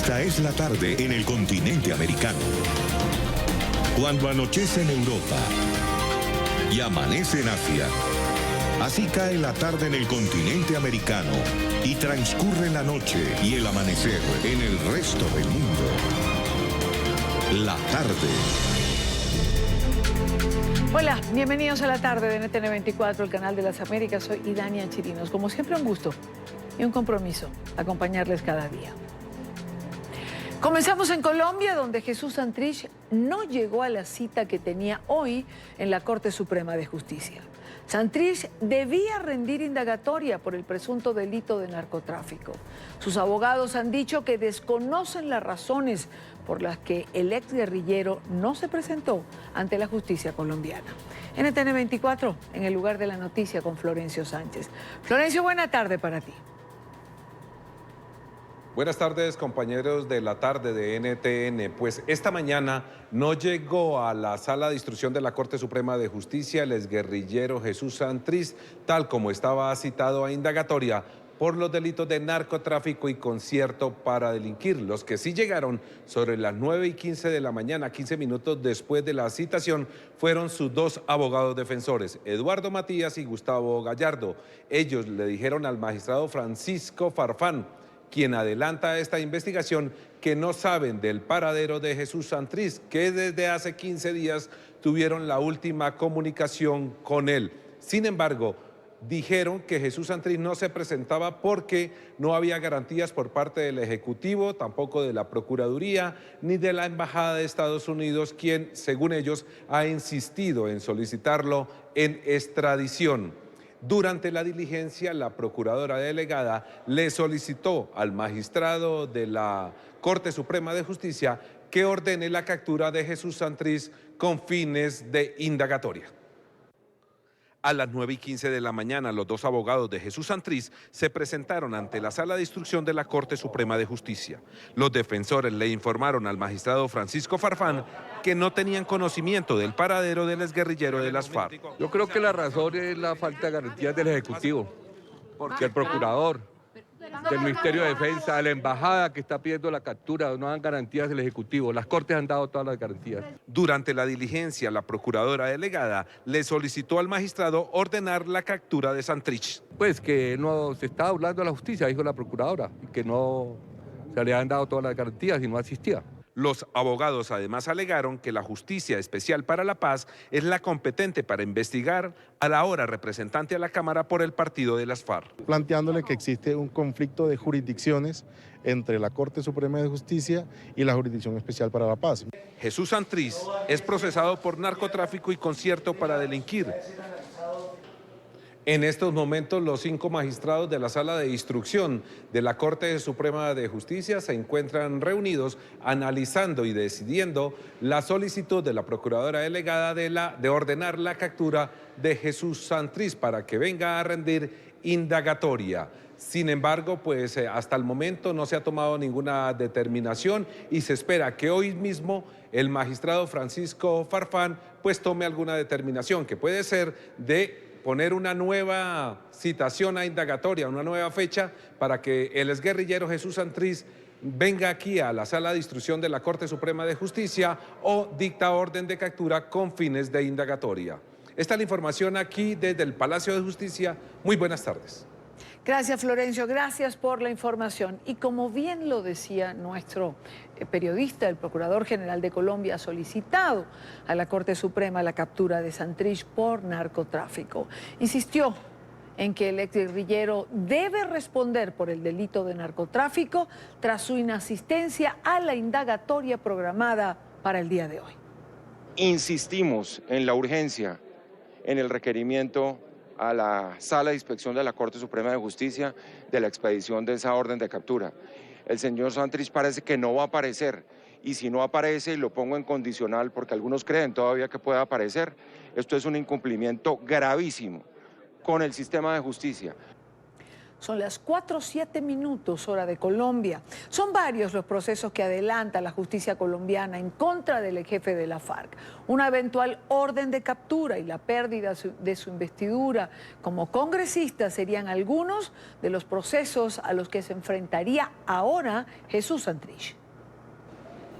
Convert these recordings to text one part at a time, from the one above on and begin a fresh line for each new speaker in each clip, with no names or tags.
Esta es la tarde en el continente americano. Cuando anochece en Europa y amanece en Asia, así cae la tarde en el continente americano y transcurre la noche y el amanecer en el resto del mundo. La tarde.
Hola, bienvenidos a la tarde de NTN 24, el canal de las Américas. Soy Idania Chirinos. Como siempre, un gusto y un compromiso acompañarles cada día. Comenzamos en Colombia, donde Jesús Santrich no llegó a la cita que tenía hoy en la Corte Suprema de Justicia. Santrich debía rendir indagatoria por el presunto delito de narcotráfico. Sus abogados han dicho que desconocen las razones por las que el exguerrillero no se presentó ante la justicia colombiana. NTN 24, en el lugar de la noticia con Florencio Sánchez. Florencio, buena tarde para ti.
Buenas tardes, compañeros de la tarde de NTN. Pues esta mañana no llegó a la sala de instrucción de la Corte Suprema de Justicia el exguerrillero Jesús Santrich, tal como estaba citado a indagatoria por los delitos de narcotráfico y concierto para delinquir. Los que sí llegaron sobre las 9:15 de la mañana, 15 minutos después de la citación, fueron sus dos abogados defensores, Eduardo Matías y Gustavo Gallardo. Ellos le dijeron al magistrado Francisco Farfán, quien adelanta esta investigación, que no saben del paradero de Jesús Santrich, que desde hace 15 días tuvieron la última comunicación con él. Sin embargo, dijeron que Jesús Santrich no se presentaba porque no había garantías por parte del Ejecutivo, tampoco de la Procuraduría, ni de la Embajada de Estados Unidos, quien, según ellos, ha insistido en solicitarlo en extradición. Durante la diligencia, la procuradora delegada le solicitó al magistrado de la Corte Suprema de Justicia que ordene la captura de Jesús Santrich con fines de indagatoria. A las 9:15 de la mañana, los dos abogados de Jesús Santrich se presentaron ante la sala de instrucción de la Corte Suprema de Justicia. Los defensores le informaron al magistrado Francisco Farfán que no tenían conocimiento del paradero del exguerrillero de las FARC.
Yo creo que la razón es la falta de garantías del Ejecutivo, porque el procurador, del Ministerio de Defensa, de la Embajada que está pidiendo la captura, no dan garantías del Ejecutivo. Las Cortes han dado todas las garantías.
Durante la diligencia, la procuradora delegada le solicitó al magistrado ordenar la captura de Santrich.
Pues que no se estaba burlando de la justicia, dijo la procuradora, y que no se le han dado todas las garantías y no asistía.
Los abogados además alegaron que la Justicia Especial para la Paz es la competente para investigar a la ahora representante a la Cámara por el partido de las FARC.
Planteándole que existe un conflicto de jurisdicciones entre la Corte Suprema de Justicia y la Jurisdicción Especial para la Paz.
Jesús Santrich es procesado por narcotráfico y concierto para delinquir. En estos momentos, los 5 magistrados de la Sala de Instrucción de la Corte Suprema de Justicia se encuentran reunidos analizando y decidiendo la solicitud de la Procuradora Delegada de ordenar la captura de Jesús Santrich para que venga a rendir indagatoria. Sin embargo, pues hasta el momento no se ha tomado ninguna determinación y se espera que hoy mismo el magistrado Francisco Farfán pues tome alguna determinación, que puede ser de poner una nueva citación a indagatoria, una nueva fecha para que el exguerrillero Jesús Santrich venga aquí a la sala de instrucción de la Corte Suprema de Justicia o dicta orden de captura con fines de indagatoria. Esta es la información aquí desde el Palacio de Justicia. Muy buenas tardes.
Gracias, Florencio, gracias por la información. Y como bien lo decía nuestro periodista, el Procurador General de Colombia ha solicitado a la Corte Suprema la captura de Santrich por narcotráfico. Insistió en que el exguerrillero debe responder por el delito de narcotráfico tras su inasistencia a la indagatoria programada para el día de hoy.
Insistimos en la urgencia, en el requerimiento a la Sala de Inspección de la Corte Suprema de Justicia de la expedición de esa orden de captura. El señor Santrich parece que no va a aparecer, y si no aparece, y lo pongo en condicional porque algunos creen todavía que pueda aparecer, esto es un incumplimiento gravísimo con el sistema de justicia.
Son las 4:07 hora de Colombia. Son varios los procesos que adelanta la justicia colombiana en contra del jefe de la FARC. Una eventual orden de captura y la pérdida de su investidura como congresista serían algunos de los procesos a los que se enfrentaría ahora Jesús Santrich.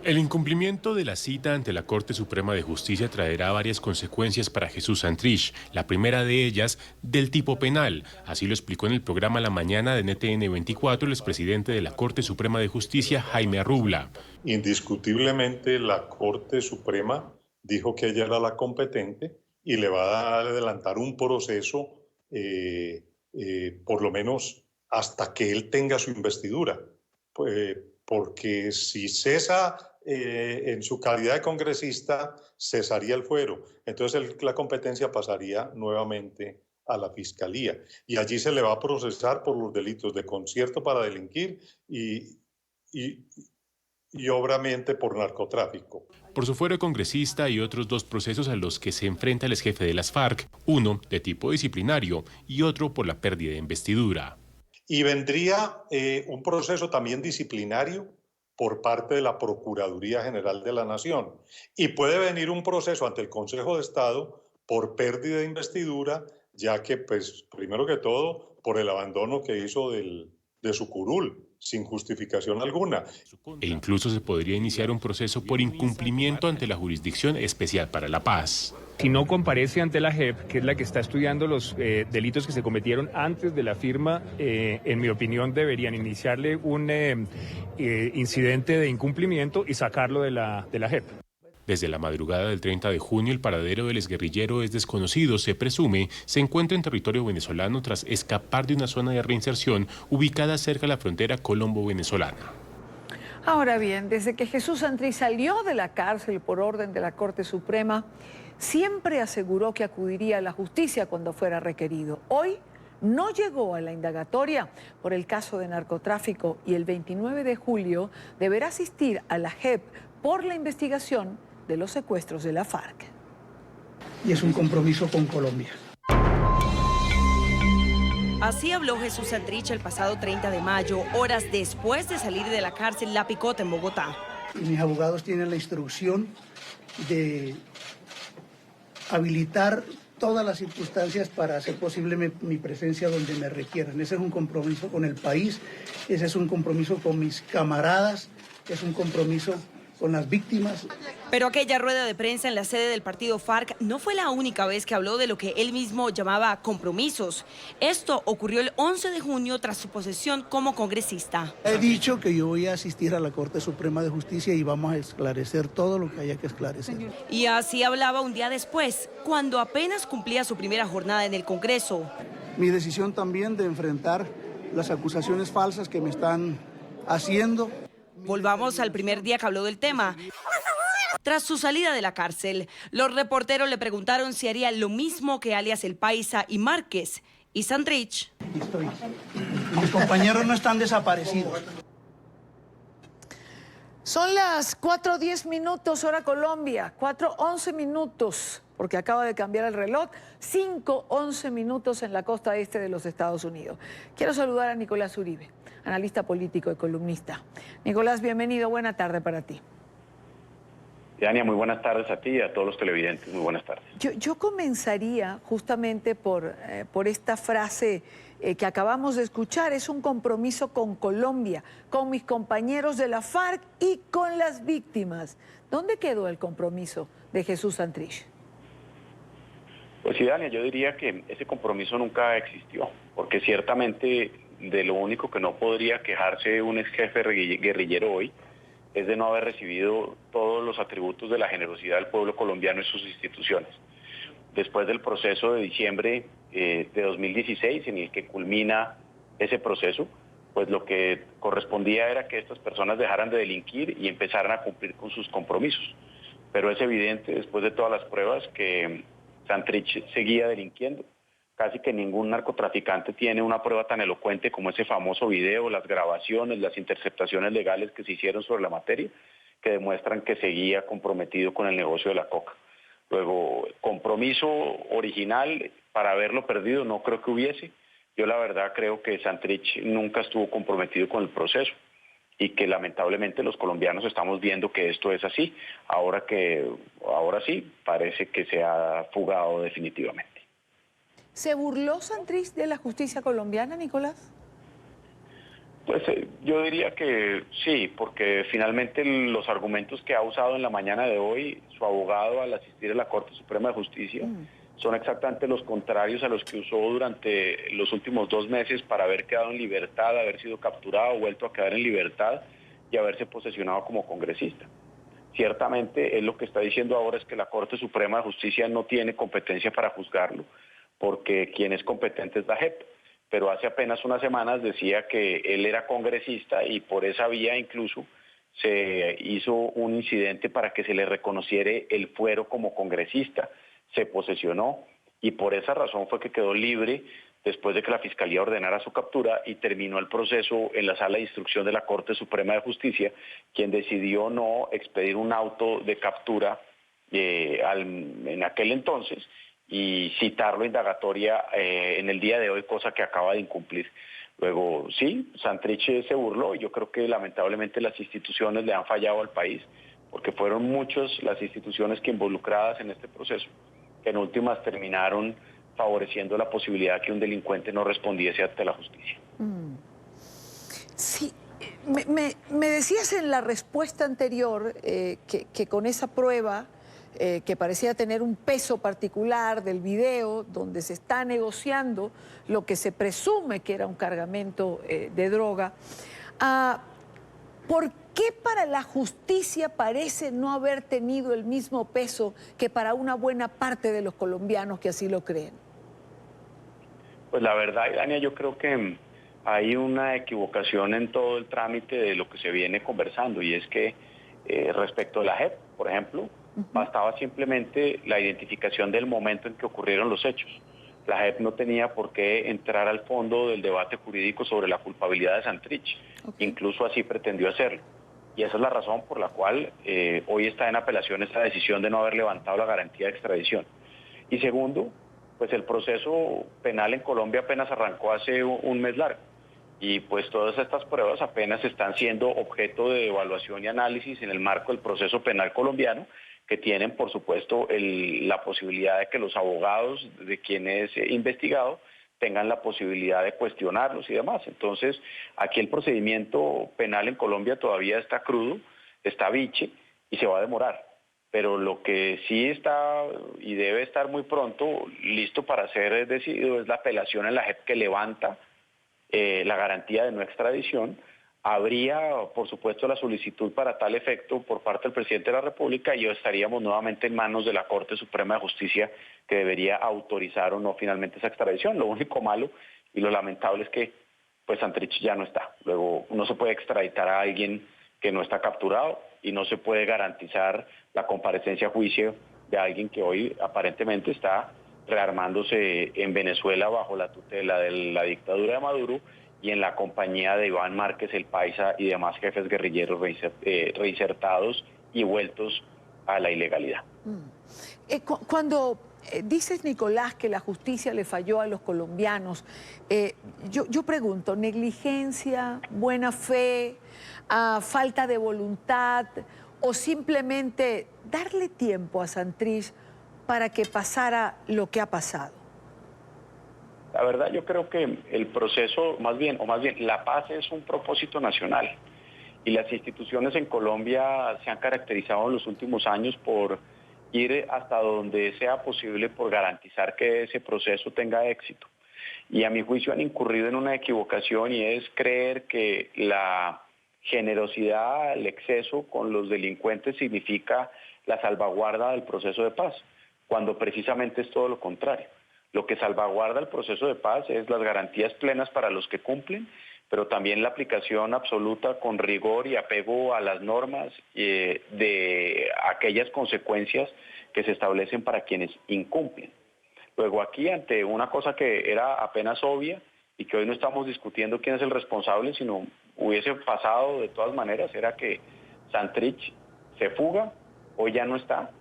El incumplimiento de la cita ante la Corte Suprema de Justicia traerá varias consecuencias para Jesús Santrich, la primera de ellas del tipo penal. Así lo explicó en el programa La Mañana de NTN 24 el expresidente de la Corte Suprema de Justicia, Jaime Arrubla.
Indiscutiblemente la Corte Suprema dijo que ella era la competente y le va a adelantar un proceso por lo menos hasta que él tenga su investidura. Porque si cesa en su calidad de congresista, cesaría el fuero. Entonces la competencia pasaría nuevamente a la Fiscalía. Y allí se le va a procesar por los delitos de concierto para delinquir y obviamente por narcotráfico.
Por su fuero de congresista y otros 2 procesos a los que se enfrenta el exjefe de las FARC, uno de tipo disciplinario y otro por la pérdida de investidura.
Y vendría un proceso también disciplinario por parte de la Procuraduría General de la Nación. Y puede venir un proceso ante el Consejo de Estado por pérdida de investidura, ya que, pues, primero que todo, por el abandono que hizo de su curul, sin justificación alguna.
E incluso se podría iniciar un proceso por incumplimiento ante la Jurisdicción Especial para la Paz.
Si no comparece ante la JEP, que es la que está estudiando los delitos que se cometieron antes de la firma, en mi opinión deberían iniciarle un incidente de incumplimiento y sacarlo de la JEP.
Desde la madrugada del 30 de junio, el paradero del exguerrillero es desconocido. Se presume se encuentra en territorio venezolano tras escapar de una zona de reinserción ubicada cerca de la frontera colombo-venezolana.
Ahora bien, desde que Jesús Santrich salió de la cárcel por orden de la Corte Suprema, siempre aseguró que acudiría a la justicia cuando fuera requerido. Hoy no llegó a la indagatoria por el caso de narcotráfico y el 29 de julio deberá asistir a la JEP por la investigación de los secuestros de la FARC.
Y es un compromiso con Colombia.
Así habló Jesús Santrich el pasado 30 de mayo, horas después de salir de la cárcel La Picota en Bogotá.
Y mis abogados tienen la instrucción de habilitar todas las circunstancias para hacer posible mi presencia donde me requieran. Ese es un compromiso con el país, ese es un compromiso con mis camaradas, es un compromiso con las víctimas.
Pero aquella rueda de prensa en la sede del partido FARC no fue la única vez que habló de lo que él mismo llamaba compromisos. Esto ocurrió el 11 de junio tras su posesión como congresista.
He dicho que yo voy a asistir a la Corte Suprema de Justicia y vamos a esclarecer todo lo que haya que esclarecer.
Y así hablaba un día después, cuando apenas cumplía su primera jornada en el Congreso.
Mi decisión también de enfrentar las acusaciones falsas que me están haciendo.
Volvamos al primer día que habló del tema. Tras su salida de la cárcel, los reporteros le preguntaron si haría lo mismo que alias El Paisa y Márquez. Y Santrich.
Mis compañeros no están desaparecidos.
Son las 4:10 hora Colombia, 4:11, porque acaba de cambiar el reloj, 5:11 en la costa este de los Estados Unidos. Quiero saludar a Nicolás Uribe, analista político y columnista. Nicolás, bienvenido, buena tarde para ti.
Yania, muy buenas tardes a ti y a todos los televidentes, muy buenas tardes.
Yo comenzaría justamente por esta frase que acabamos de escuchar, es un compromiso con Colombia, con mis compañeros de la FARC y con las víctimas. ¿Dónde quedó el compromiso de Jesús Santrich?
Pues sí, Dania, yo diría que ese compromiso nunca existió, porque ciertamente de lo único que no podría quejarse un ex jefe guerrillero hoy es de no haber recibido todos los atributos de la generosidad del pueblo colombiano en sus instituciones. Después del proceso de diciembre de 2016, en el que culmina ese proceso, pues lo que correspondía era que estas personas dejaran de delinquir y empezaran a cumplir con sus compromisos. Pero es evidente, después de todas las pruebas, que Santrich seguía delinquiendo. Casi que ningún narcotraficante tiene una prueba tan elocuente como ese famoso video, las grabaciones, las interceptaciones legales que se hicieron sobre la materia, que demuestran que seguía comprometido con el negocio de la coca. Luego, compromiso original para haberlo perdido no creo que hubiese, Yo la verdad creo que Santrich nunca estuvo comprometido con el proceso y que lamentablemente los colombianos estamos viendo que esto es así, ahora sí parece que se ha fugado definitivamente.
¿Se burló Santrich de la justicia colombiana, Nicolás?
Pues yo diría que sí, porque finalmente los argumentos que ha usado en la mañana de hoy su abogado al asistir a la Corte Suprema de Justicia son exactamente los contrarios a los que usó durante los últimos 2 meses para haber quedado en libertad, haber sido capturado, vuelto a quedar en libertad y haberse posesionado como congresista. Ciertamente él lo que está diciendo ahora es que la Corte Suprema de Justicia no tiene competencia para juzgarlo, porque quien es competente es la JEP. Pero hace apenas unas semanas decía que él era congresista y por esa vía incluso se hizo un incidente para que se le reconociera el fuero como congresista, se posesionó y por esa razón fue que quedó libre después de que la Fiscalía ordenara su captura y terminó el proceso en la Sala de Instrucción de la Corte Suprema de Justicia, quien decidió no expedir un auto de captura en aquel entonces y citarlo indagatoria en el día de hoy, cosa que acaba de incumplir. Luego, sí, Santrich se burló y yo creo que lamentablemente las instituciones le han fallado al país, porque fueron muchas las instituciones que involucradas en este proceso, que en últimas terminaron favoreciendo la posibilidad de que un delincuente no respondiese ante la justicia.
Sí, me decías en la respuesta anterior que con esa prueba que parecía tener un peso particular del video, donde se está negociando lo que se presume que era un cargamento de droga, ¿por qué para la justicia parece no haber tenido el mismo peso que para una buena parte de los colombianos que así lo creen?
Pues la verdad, Dania, yo creo que hay una equivocación en todo el trámite de lo que se viene conversando, y es que respecto a la JEP, por ejemplo, bastaba simplemente la identificación del momento en que ocurrieron los hechos. La JEP no tenía por qué entrar al fondo del debate jurídico sobre la culpabilidad de Santrich. Incluso así pretendió hacerlo. Y esa es la razón por la cual hoy está en apelación esta decisión de no haber levantado la garantía de extradición. Y segundo, pues el proceso penal en Colombia apenas arrancó hace un mes largo. Y pues todas estas pruebas apenas están siendo objeto de evaluación y análisis en el marco del proceso penal colombiano, que tienen, por supuesto, la posibilidad de que los abogados de quien es investigado tengan la posibilidad de cuestionarlos y demás. Entonces, aquí el procedimiento penal en Colombia todavía está crudo, está biche y se va a demorar. Pero lo que sí está y debe estar muy pronto listo para ser decidido es la apelación en la JEP que levanta la garantía de no extradición. Habría, por supuesto, la solicitud para tal efecto por parte del presidente de la República y estaríamos nuevamente en manos de la Corte Suprema de Justicia, que debería autorizar o no finalmente esa extradición. Lo único malo y lo lamentable es que pues Santrich ya no está. Luego no se puede extraditar a alguien que no está capturado y no se puede garantizar la comparecencia a juicio de alguien que hoy aparentemente está rearmándose en Venezuela bajo la tutela de la dictadura de Maduro y en la compañía de Iván Márquez, el Paisa y demás jefes guerrilleros reinsertados y vueltos a la ilegalidad.
Cuando dices, Nicolás, que la justicia le falló a los colombianos, yo pregunto, ¿negligencia, buena fe, falta de voluntad o simplemente darle tiempo a Santrich para que pasara lo que ha pasado?
La verdad, yo creo que el proceso, más bien, la paz es un propósito nacional y las instituciones en Colombia se han caracterizado en los últimos años por ir hasta donde sea posible por garantizar que ese proceso tenga éxito. Y a mi juicio han incurrido en una equivocación y es creer que la generosidad, el exceso con los delincuentes significa la salvaguarda del proceso de paz, cuando precisamente es todo lo contrario. Lo que salvaguarda el proceso de paz es las garantías plenas para los que cumplen, pero también la aplicación absoluta con rigor y apego a las normas de aquellas consecuencias que se establecen para quienes incumplen. Luego aquí, ante una cosa que era apenas obvia y que hoy no estamos discutiendo quién es el responsable, sino hubiese pasado de todas maneras, era que Santrich se fuga, hoy ya no está,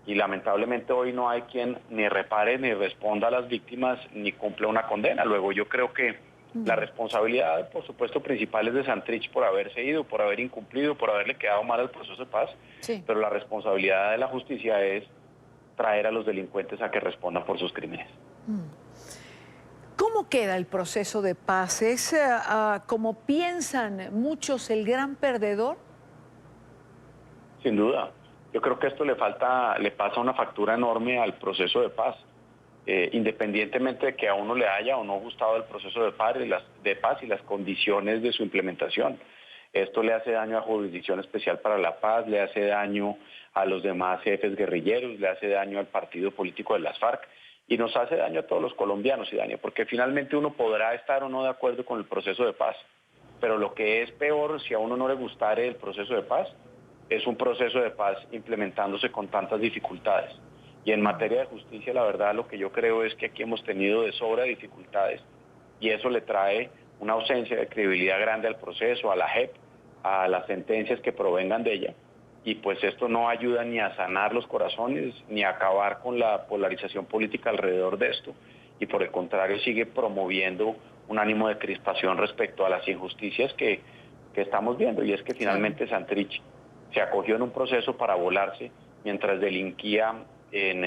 y lamentablemente hoy no hay quien ni repare, ni responda a las víctimas, ni cumpla una condena. Luego yo creo que la responsabilidad, por supuesto, principal es de Santrich por haberse ido, por haber incumplido, por haberle quedado mal al proceso de paz, pero la responsabilidad de la justicia es traer a los delincuentes a que respondan por sus crímenes.
¿Cómo queda el proceso de paz? ¿Es, como piensan muchos, el gran perdedor?
Sin duda. Yo creo que esto le pasa una factura enorme al proceso de paz. Independientemente de que a uno le haya o no gustado el proceso de paz y las condiciones de su implementación. Esto le hace daño a Jurisdicción Especial para la Paz, le hace daño a los demás jefes guerrilleros, le hace daño al partido político de las FARC y nos hace daño a todos los colombianos, Idania, porque finalmente uno podrá estar o no de acuerdo con el proceso de paz, pero lo que es peor, si a uno no le gustare el proceso de paz, es un proceso de paz implementándose con tantas dificultades. Y en materia de justicia, la verdad, lo que yo creo es que aquí hemos tenido de sobra dificultades y eso le trae una ausencia de credibilidad grande al proceso, a la JEP, a las sentencias que provengan de ella. Y pues esto no ayuda ni a sanar los corazones, ni a acabar con la polarización política alrededor de esto. Y por el contrario, sigue promoviendo un ánimo de crispación respecto a las injusticias que estamos viendo. Y es que finalmente Santrich se acogió en un proceso para volarse mientras delinquía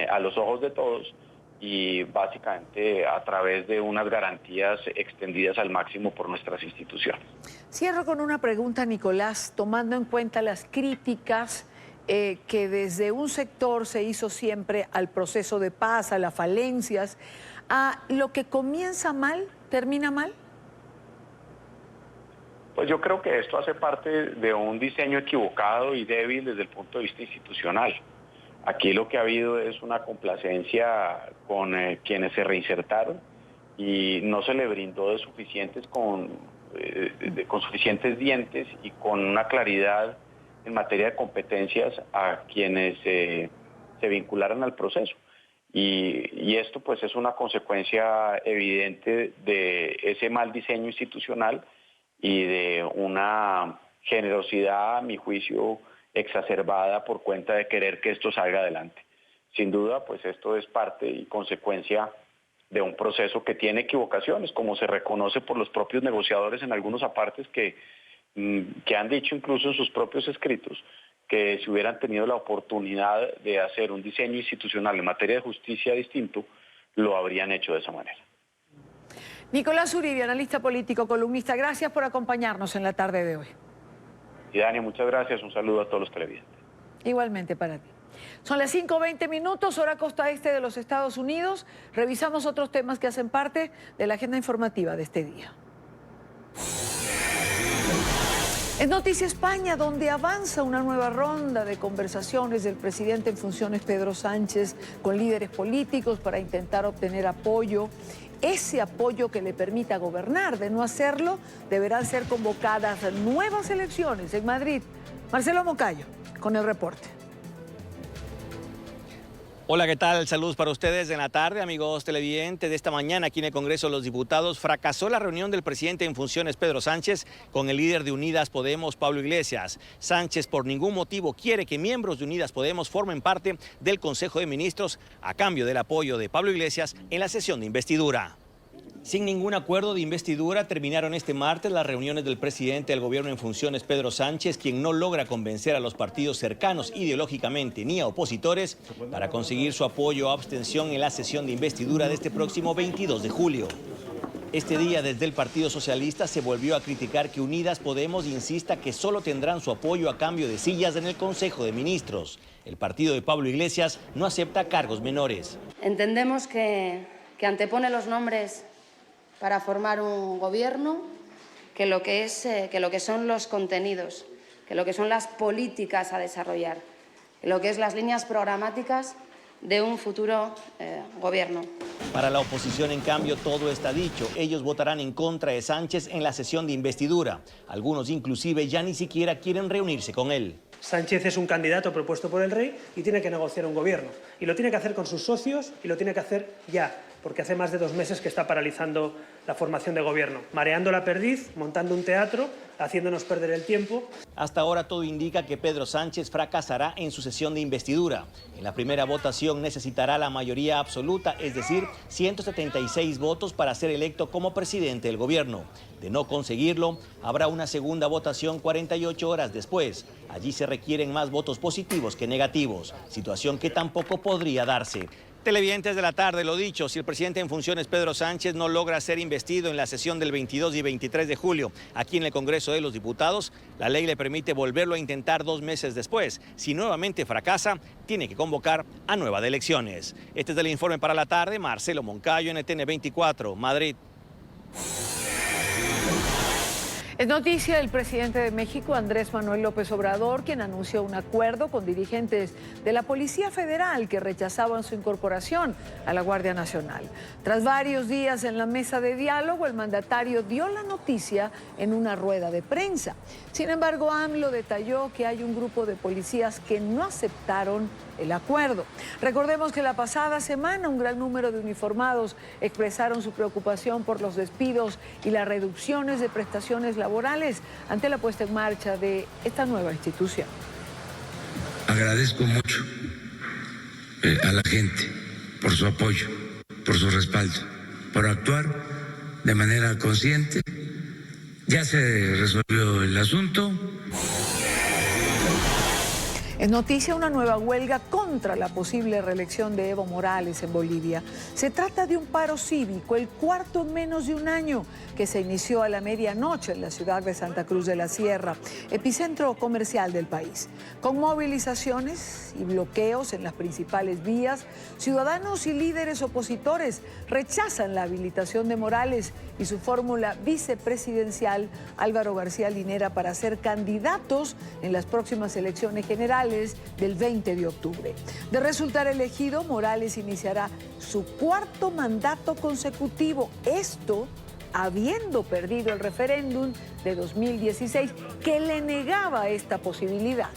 a los ojos de todos y básicamente a través de unas garantías extendidas al máximo por nuestras instituciones.
Cierro con una pregunta, Nicolás, tomando en cuenta las críticas que desde un sector se hizo siempre al proceso de paz, a las falencias, ¿a lo que comienza mal, termina mal?
Pues yo creo que esto hace parte de un diseño equivocado y débil desde el punto de vista institucional. Aquí lo que ha habido es una complacencia con quienes se reinsertaron y no se le brindó con suficientes dientes y con una claridad en materia de competencias a quienes se vincularan al proceso. Y esto pues es una consecuencia evidente de ese mal diseño institucional y de una generosidad, a mi juicio, exacerbada por cuenta de querer que esto salga adelante. Sin duda, pues esto es parte y consecuencia de un proceso que tiene equivocaciones, como se reconoce por los propios negociadores en algunos apartes que han dicho incluso en sus propios escritos que si hubieran tenido la oportunidad de hacer un diseño institucional en materia de justicia distinto, lo habrían hecho de esa manera.
Nicolás Uribe, analista político, columnista, gracias por acompañarnos en la tarde de hoy.
Y Dani, muchas gracias. Un saludo a todos los televidentes.
Igualmente para ti. Son las 5:20, hora costa este de los Estados Unidos. Revisamos otros temas que hacen parte de la agenda informativa de este día. Es noticia España, donde avanza una nueva ronda de conversaciones del presidente en funciones Pedro Sánchez con líderes políticos para intentar obtener apoyo. Ese apoyo que le permita gobernar. De no hacerlo, deberán ser convocadas nuevas elecciones en Madrid. Marcelo Moncayo, con el reporte.
Hola, ¿qué tal? Saludos para ustedes en la tarde, amigos televidentes. De esta mañana aquí en el Congreso de los Diputados fracasó la reunión del presidente en funciones Pedro Sánchez con el líder de Unidas Podemos, Pablo Iglesias. Sánchez por ningún motivo quiere que miembros de Unidas Podemos formen parte del Consejo de Ministros a cambio del apoyo de Pablo Iglesias en la sesión de investidura. Sin ningún acuerdo de investidura, terminaron este martes las reuniones del presidente del gobierno en funciones, Pedro Sánchez, quien no logra convencer a los partidos cercanos ideológicamente ni a opositores para conseguir su apoyo o abstención en la sesión de investidura de este próximo 22 de julio. Este día, desde el Partido Socialista, se volvió a criticar que Unidas Podemos insista que solo tendrán su apoyo a cambio de sillas en el Consejo de Ministros. El partido de Pablo Iglesias no acepta cargos menores.
Entendemos que antepone los nombres para formar un gobierno, que lo que son los contenidos, que lo que son las políticas a desarrollar, que lo que es las líneas programáticas de un futuro gobierno.
Para la oposición, en cambio, todo está dicho. Ellos votarán en contra de Sánchez en la sesión de investidura. Algunos inclusive ya ni siquiera quieren reunirse con él.
Sánchez es un candidato propuesto por el rey y tiene que negociar un gobierno. Y lo tiene que hacer con sus socios y lo tiene que hacer ya. porque hace más de 2 meses que está paralizando la formación de gobierno, mareando la perdiz, montando un teatro, haciéndonos perder el tiempo.
Hasta ahora todo indica que Pedro Sánchez fracasará en su sesión de investidura. En la primera votación necesitará la mayoría absoluta, es decir, 176 votos para ser electo como presidente del gobierno. De no conseguirlo, habrá una segunda votación 48 horas después. Allí se requieren más votos positivos que negativos, situación que tampoco podría darse. Televidentes de la tarde, lo dicho, si el presidente en funciones Pedro Sánchez no logra ser investido en la sesión del 22 y 23 de julio aquí en el Congreso de los Diputados, la ley le permite volverlo a intentar 2 meses después. Si nuevamente fracasa, tiene que convocar a nuevas elecciones. Este es el informe para la tarde. Marcelo Moncayo, NTN 24, Madrid.
Es noticia el presidente de México, Andrés Manuel López Obrador, quien anunció un acuerdo con dirigentes de la Policía Federal que rechazaban su incorporación a la Guardia Nacional. Tras varios días en la mesa de diálogo, el mandatario dio la noticia en una rueda de prensa. Sin embargo, AMLO detalló que hay un grupo de policías que no aceptaron el acuerdo. Recordemos que la pasada semana un gran número de uniformados expresaron su preocupación por los despidos y las reducciones de prestaciones laborales ante la puesta en marcha de esta nueva institución.
Agradezco mucho a la gente por su apoyo, por su respaldo, por actuar de manera consciente. Ya se resolvió el asunto.
Es noticia una nueva huelga contra la posible reelección de Evo Morales en Bolivia. Se trata de un paro cívico, el cuarto en menos de un año, que se inició a la medianoche en la ciudad de Santa Cruz de la Sierra, epicentro comercial del país. Con movilizaciones y bloqueos en las principales vías, ciudadanos y líderes opositores rechazan la habilitación de Morales y su fórmula vicepresidencial Álvaro García Linera para ser candidatos en las próximas elecciones generales del 20 de octubre. De resultar elegido, Morales iniciará su cuarto mandato consecutivo. Esto habiendo perdido el referéndum de 2016 que le negaba esta posibilidad.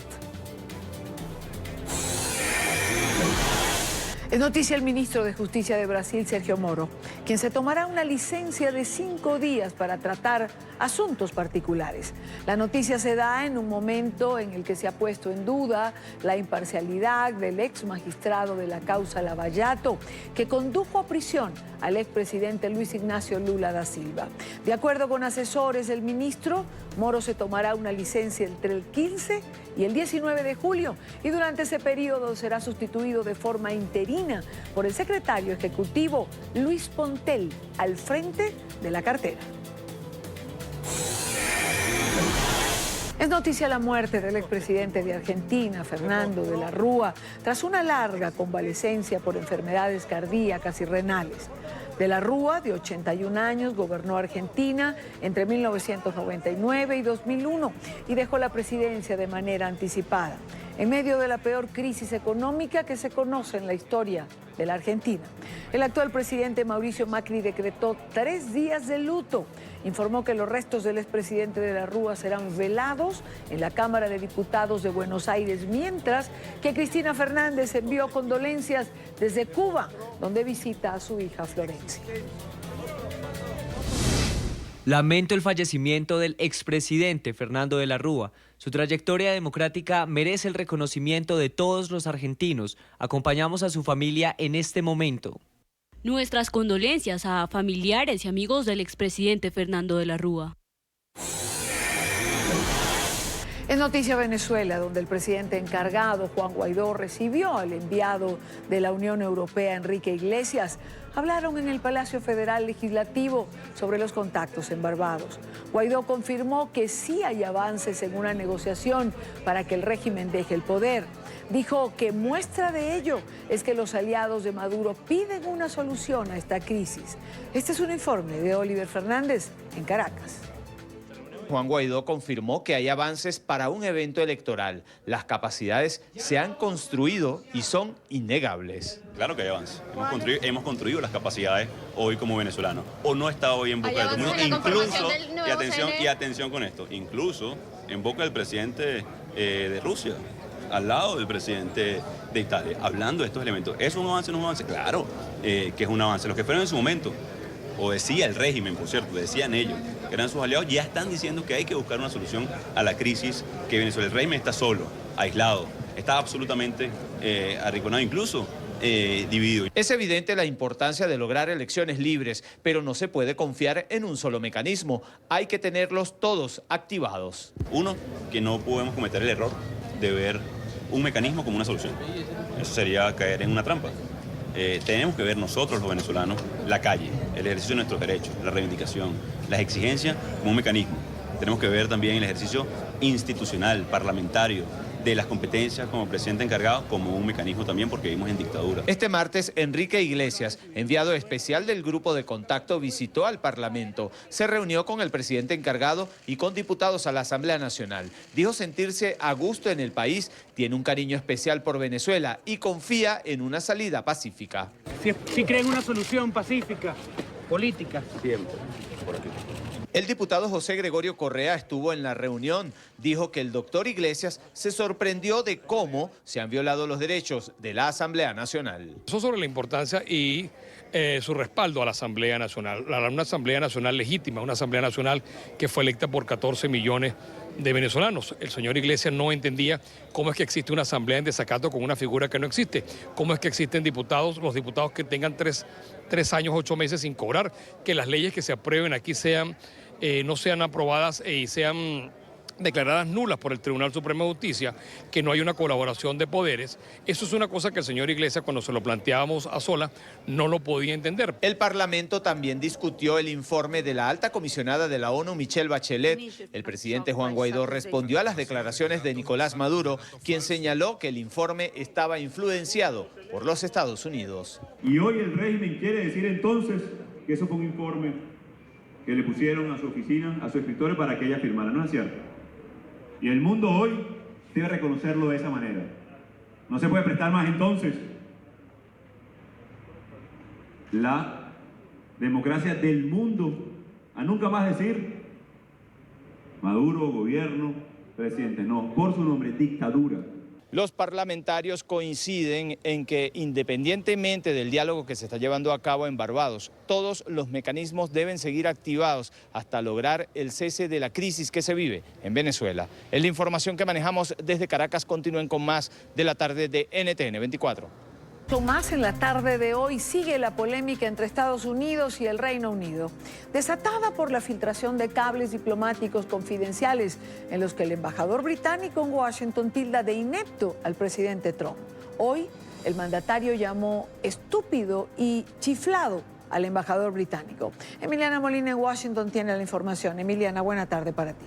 Es noticia el ministro de Justicia de Brasil, Sergio Moro, quien se tomará una licencia de 5 días para tratar asuntos particulares. La noticia se da en un momento en el que se ha puesto en duda la imparcialidad del ex magistrado de la causa Lava Jato, que condujo a prisión al expresidente Luis Ignacio Lula da Silva. De acuerdo con asesores del ministro, Moro se tomará una licencia entre el 15 y el 19 de julio y durante ese periodo será sustituido de forma interina por el secretario ejecutivo Luis Pontel al frente de la cartera. Es noticia la muerte del expresidente de Argentina, Fernando de la Rúa, tras una larga convalecencia por enfermedades cardíacas y renales. De la Rúa, de 81 años, gobernó Argentina entre 1999 y 2001 y dejó la presidencia de manera anticipada, en medio de la peor crisis económica que se conoce en la historia de la Argentina. El actual presidente Mauricio Macri decretó 3 días de luto. Informó que los restos del expresidente de la Rúa serán velados en la Cámara de Diputados de Buenos Aires, mientras que Cristina Fernández envió condolencias desde Cuba, donde visita a su hija Florencia.
Lamento el fallecimiento del expresidente Fernando de la Rúa. Su trayectoria democrática merece el reconocimiento de todos los argentinos. Acompañamos a su familia en este momento.
Nuestras condolencias a familiares y amigos del expresidente Fernando de la Rúa.
Es noticia Venezuela, donde el presidente encargado, Juan Guaidó, recibió al enviado de la Unión Europea, Enrique Iglesias. Hablaron en el Palacio Federal Legislativo sobre los contactos en Barbados. Guaidó confirmó que sí hay avances en una negociación para que el régimen deje el poder. Dijo que muestra de ello es que los aliados de Maduro piden una solución a esta crisis. Este es un informe de Oliver Fernández en Caracas.
Juan Guaidó confirmó que hay avances para un evento electoral. Las capacidades se han construido y son innegables.
Claro que hay avances. Hemos construido las capacidades hoy como venezolanos. O no está hoy en boca de todo el mundo. Incluso, y atención con esto, incluso en boca del presidente de Rusia. al lado del presidente de Italia, hablando de estos elementos. ¿Es un avance o no es un avance? Claro que es un avance. Los que fueron en su momento, o decía el régimen, por cierto, decían ellos, que eran sus aliados, ya están diciendo que hay que buscar una solución a la crisis que Venezuela. El régimen está solo, aislado, está absolutamente arrinconado, incluso dividido.
Es evidente la importancia de lograr elecciones libres, pero no se puede confiar en un solo mecanismo. Hay que tenerlos todos activados.
Uno, que no podemos cometer el error de ver un mecanismo como una solución. Eso sería caer en una trampa. Tenemos que ver nosotros los venezolanos la calle, el ejercicio de nuestros derechos, la reivindicación, las exigencias como un mecanismo. Tenemos que ver también el ejercicio institucional, parlamentario, de las competencias como presidente encargado como un mecanismo también, porque vivimos en dictadura.
Este martes, Enrique Iglesias, enviado especial del Grupo de Contacto, visitó al Parlamento. Se reunió con el presidente encargado y con diputados a la Asamblea Nacional. Dijo sentirse a gusto en el país, tiene un cariño especial por Venezuela y confía en una salida pacífica.
Si creen una solución pacífica, política.
Siempre, por aquí.
El diputado José Gregorio Correa estuvo en la reunión. Dijo que el doctor Iglesias se sorprendió de cómo se han violado los derechos de la Asamblea Nacional.
Eso sobre la importancia y su respaldo a la Asamblea Nacional. Una Asamblea Nacional legítima, una Asamblea Nacional que fue electa por 14 millones de venezolanos. El señor Iglesias no entendía cómo es que existe una asamblea en desacato con una figura que no existe. Cómo es que existen diputados, los diputados que tengan tres años, 8 meses sin cobrar, que las leyes que se aprueben aquí sean no sean aprobadas y sean declaradas nulas por el Tribunal Supremo de Justicia, que no hay una colaboración de poderes. Eso es una cosa que el señor Iglesias, cuando se lo planteábamos a solas, no lo podía entender.
El Parlamento también discutió el informe de la alta comisionada de la ONU, Michelle Bachelet. El presidente Juan Guaidó respondió a las declaraciones de Nicolás Maduro, quien señaló que el informe estaba influenciado por los Estados Unidos.
Y hoy el régimen quiere decir entonces que eso fue un informe que le pusieron a su oficina, a su escritorio para que ella firmara, ¿no es cierto? Y el mundo hoy debe reconocerlo de esa manera. No se puede prestar más entonces la democracia del mundo a nunca más decir Maduro, gobierno, presidente. No, por su nombre, dictadura.
Los parlamentarios coinciden en que, independientemente del diálogo que se está llevando a cabo en Barbados, todos los mecanismos deben seguir activados hasta lograr el cese de la crisis que se vive en Venezuela. Es la información que manejamos desde Caracas. Continúen con más de la tarde de NTN 24.
Más en la tarde de hoy sigue la polémica entre Estados Unidos y el Reino Unido, desatada por la filtración de cables diplomáticos confidenciales en los que el embajador británico en Washington tilda de inepto al presidente Trump. Hoy, el mandatario llamó estúpido y chiflado al embajador británico. Emiliana Molina en Washington tiene la información. Emiliana, buena tarde para ti.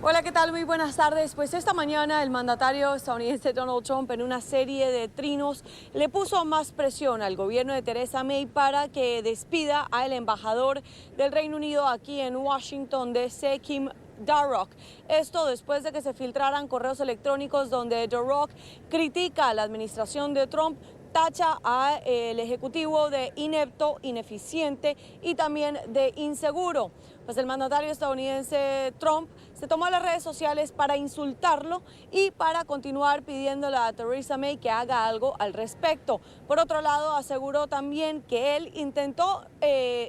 Hola, ¿qué tal? Muy buenas tardes. Pues esta mañana el mandatario estadounidense Donald Trump, en una serie de trinos, le puso más presión al gobierno de Theresa May para que despida al embajador del Reino Unido aquí en Washington, D.C., Kim Darroch. Esto después de que se filtraran correos electrónicos donde Darroch critica a la administración de Trump, tacha al ejecutivo de inepto, ineficiente y también de inseguro. Pues el mandatario estadounidense Trump se tomó a las redes sociales para insultarlo y para continuar pidiéndole a Theresa May que haga algo al respecto. Por otro lado, aseguró también que él intentó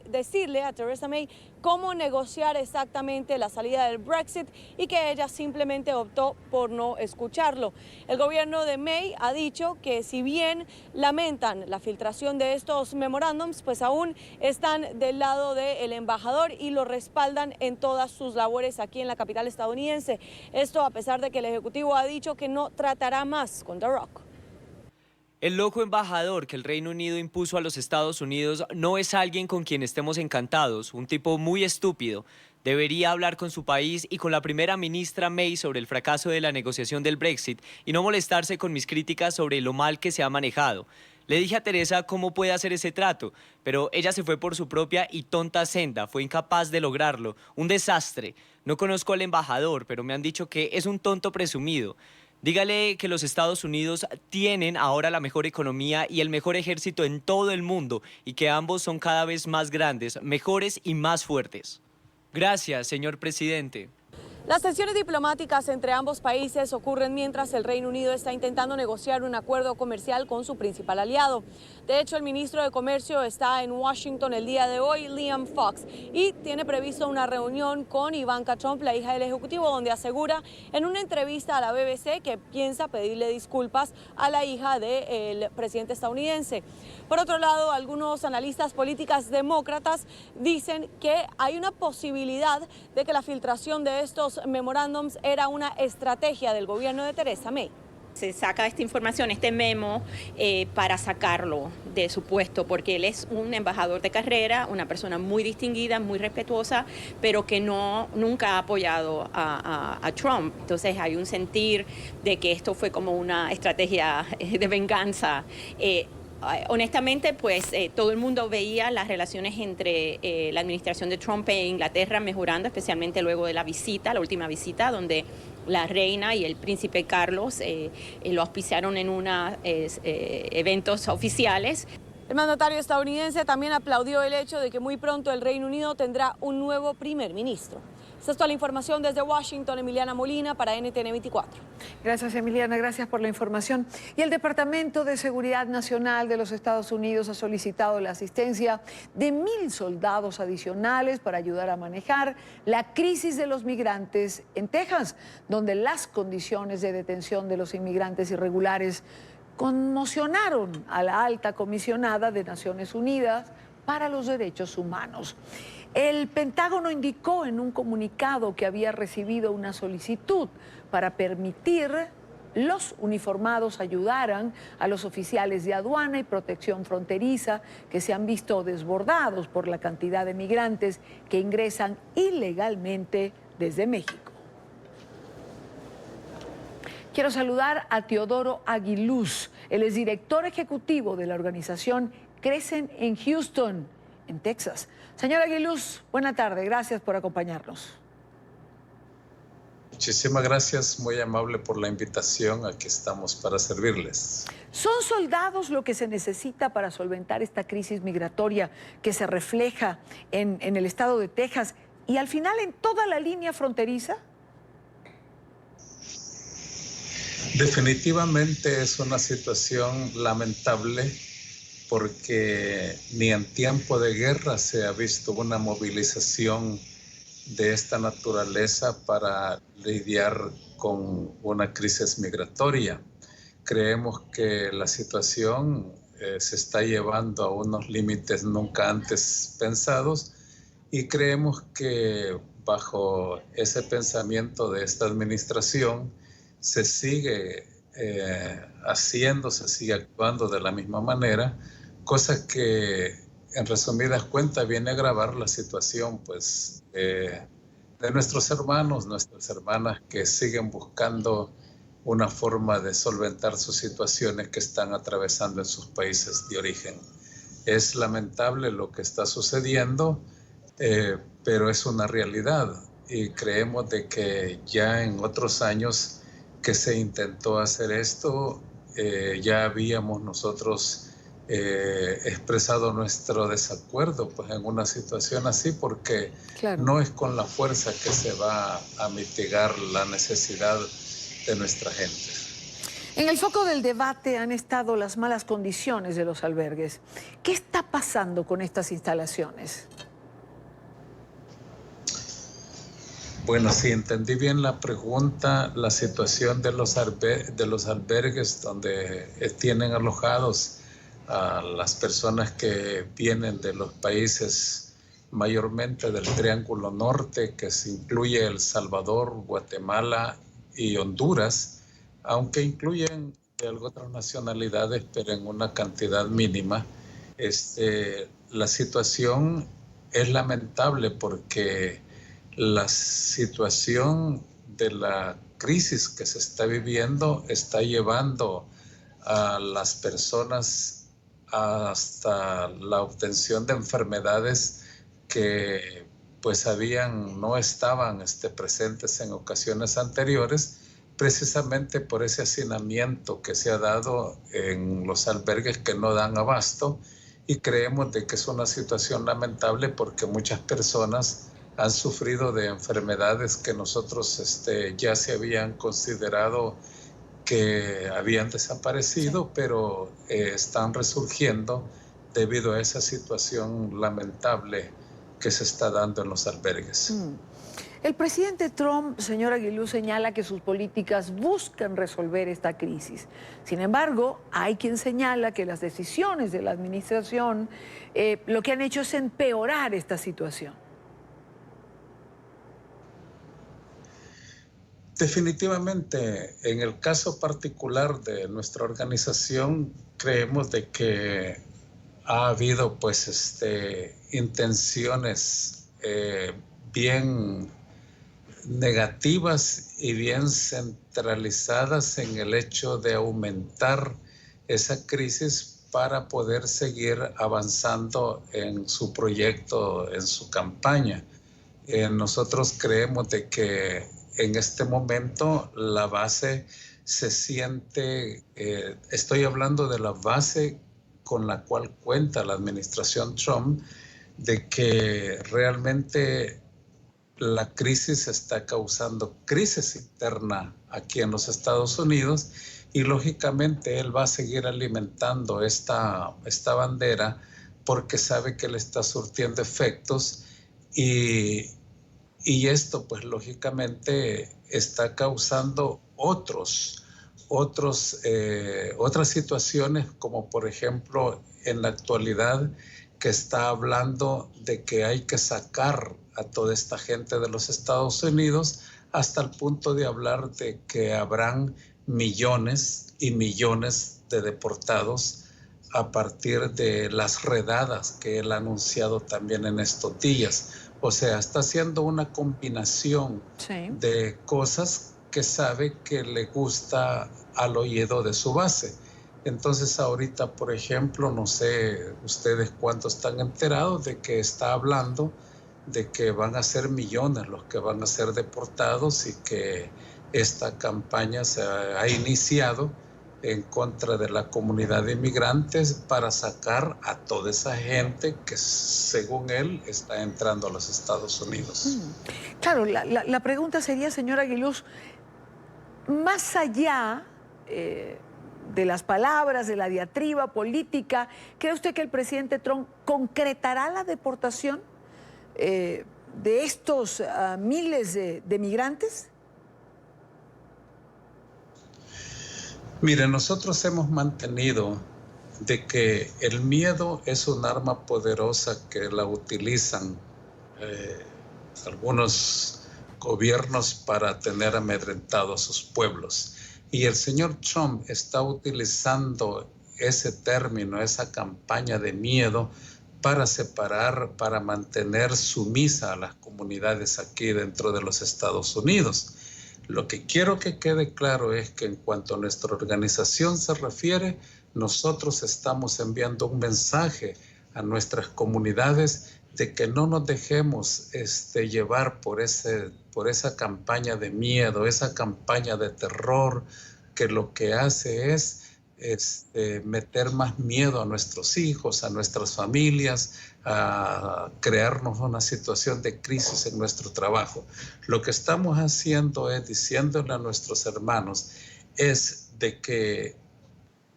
decirle a Theresa May cómo negociar exactamente la salida del Brexit y que ella simplemente optó por no escucharlo. El gobierno de May ha dicho que si bien lamentan la filtración de estos memorándums, pues aún están del lado del embajador y lo respaldan en todas sus labores aquí en la capital estadounidense. Esto a pesar de que el ejecutivo ha dicho que no tratará más con Darroch.
El loco embajador que el Reino Unido impuso a los Estados Unidos no es alguien con quien estemos encantados, un tipo muy estúpido. Debería hablar con su país y con la primera ministra May sobre el fracaso de la negociación del Brexit y no molestarse con mis críticas sobre lo mal que se ha manejado. Le dije a Teresa cómo puede hacer ese trato, pero ella se fue por su propia y tonta senda, fue incapaz de lograrlo. Un desastre. No conozco al embajador, pero me han dicho que es un tonto presumido. Dígale que los Estados Unidos tienen ahora la mejor economía y el mejor ejército en todo el mundo y que ambos son cada vez más grandes, mejores y más fuertes. Gracias, señor presidente.
Las tensiones diplomáticas entre ambos países ocurren mientras el Reino Unido está intentando negociar un acuerdo comercial con su principal aliado. De hecho, el ministro de Comercio está en Washington el día de hoy, Liam Fox, y tiene previsto una reunión con Ivanka Trump, la hija del ejecutivo, donde asegura en una entrevista a la BBC que piensa pedirle disculpas a la hija del presidente estadounidense. Por otro lado, algunos analistas políticos demócratas dicen que hay una posibilidad de que la filtración de estos memorándums era una estrategia del gobierno de Theresa May.
Se saca esta información, este memo, para sacarlo de su puesto, porque él es un embajador de carrera, una persona muy distinguida, muy respetuosa, pero que nunca ha apoyado a Trump. Entonces hay un sentir de que esto fue como una estrategia de venganza. Honestamente, pues todo el mundo veía las relaciones entre la administración de Trump e Inglaterra mejorando, especialmente luego de la visita, la última visita, donde la reina y el príncipe Carlos lo auspiciaron en unos eventos oficiales.
El mandatario estadounidense también aplaudió el hecho de que muy pronto el Reino Unido tendrá un nuevo primer ministro. Esta es toda la información desde Washington. Emiliana Molina para NTN 24.
Gracias, Emiliana, gracias por la información. Y el Departamento de Seguridad Nacional de los Estados Unidos ha solicitado la asistencia de 1,000 soldados adicionales para ayudar a manejar la crisis de los migrantes en Texas, donde las condiciones de detención de los inmigrantes irregulares conmocionaron a la alta comisionada de Naciones Unidas para los Derechos Humanos. El Pentágono indicó en un comunicado que había recibido una solicitud para permitir los uniformados ayudaran a los oficiales de aduana y protección fronteriza que se han visto desbordados por la cantidad de migrantes que ingresan ilegalmente desde México. Quiero saludar a Teodoro Aguiluz. Él es director ejecutivo de la organización Crecen en Houston, en Texas. Señor Aguiluz, buena tarde. Gracias por acompañarnos.
Muchísimas gracias, muy amable por la invitación. Aquí estamos para servirles.
¿Son soldados lo que se necesita para solventar esta crisis migratoria que se refleja en el estado de Texas y al final en toda la línea fronteriza?
Definitivamente es una situación lamentable porque ni en tiempo de guerra se ha visto una movilización de esta naturaleza para lidiar con una crisis migratoria. Creemos que la situación se está llevando a unos límites nunca antes pensados y creemos que bajo ese pensamiento de esta administración se sigue haciendo, se sigue actuando de la misma manera, cosa que en resumidas cuentas viene a agravar la situación pues, de nuestros hermanos, nuestras hermanas que siguen buscando una forma de solventar sus situaciones que están atravesando en sus países de origen. Es lamentable lo que está sucediendo, pero es una realidad y creemos de que ya en otros años que se intentó hacer esto, ya habíamos nosotros expresado nuestro desacuerdo pues, en una situación así, porque claro, no es con la fuerza que se va a mitigar la necesidad de nuestra gente.
En el foco del debate han estado las malas condiciones de los albergues. ¿Qué está pasando con estas instalaciones?
Bueno, si entendí bien la pregunta, la situación de los albergues donde tienen alojados a las personas que vienen de los países mayormente del Triángulo Norte, que se incluye El Salvador, Guatemala y Honduras, aunque incluyen de otras nacionalidades, pero en una cantidad mínima. La situación es lamentable porque la situación de la crisis que se está viviendo está llevando a las personas hasta la obtención de enfermedades que pues no estaban presentes en ocasiones anteriores, precisamente por ese hacinamiento que se ha dado en los albergues que no dan abasto, y creemos de que es una situación lamentable porque muchas personas han sufrido de enfermedades que nosotros ya se habían considerado que habían desaparecido, pero están resurgiendo debido a esa situación lamentable que se está dando en los albergues.
El presidente Trump, señor Aguiluz, señala que sus políticas buscan resolver esta crisis. Sin embargo, hay quien señala que las decisiones de la administración lo que han hecho es empeorar esta situación.
Definitivamente, en el caso particular de nuestra organización, creemos de que ha habido pues intenciones bien negativas y bien centralizadas en el hecho de aumentar esa crisis para poder seguir avanzando en su proyecto, en su campaña. Nosotros creemos de que en este momento la base se siente, estoy hablando de la base con la cual cuenta la administración Trump, de que realmente la crisis está causando crisis interna aquí en los Estados Unidos y lógicamente él va a seguir alimentando esta bandera porque sabe que le está surtiendo efectos y esto pues lógicamente está causando otras situaciones, como por ejemplo en la actualidad que está hablando de que hay que sacar a toda esta gente de los Estados Unidos, hasta el punto de hablar de que habrán millones y millones de deportados a partir de las redadas que él ha anunciado también en estos días. O sea, está haciendo una combinación de cosas que sabe que le gusta al oído de su base. Entonces ahorita, por ejemplo, no sé ustedes cuántos están enterados de que está hablando de que van a ser millones los que van a ser deportados y que esta campaña se ha iniciado en contra de la comunidad de inmigrantes para sacar a toda esa gente que, según él, está entrando a los Estados Unidos.
Claro, la pregunta sería, señor Aguiluz, más allá de las palabras, de la diatriba política, ¿cree usted que el presidente Trump concretará la deportación de estos miles de migrantes?
Mire, nosotros hemos mantenido de que el miedo es un arma poderosa que la utilizan algunos gobiernos para tener amedrentados a sus pueblos. Y el señor Trump está utilizando ese término, esa campaña de miedo para separar, para mantener sumisa a las comunidades aquí dentro de los Estados Unidos. Lo que quiero que quede claro es que en cuanto a nuestra organización se refiere, nosotros estamos enviando un mensaje a nuestras comunidades de que no nos dejemos llevar por esa campaña de miedo, esa campaña de terror, que lo que hace es meter más miedo a nuestros hijos, a nuestras familias, a crearnos una situación de crisis en nuestro trabajo. Lo que estamos haciendo es diciéndole a nuestros hermanos es de que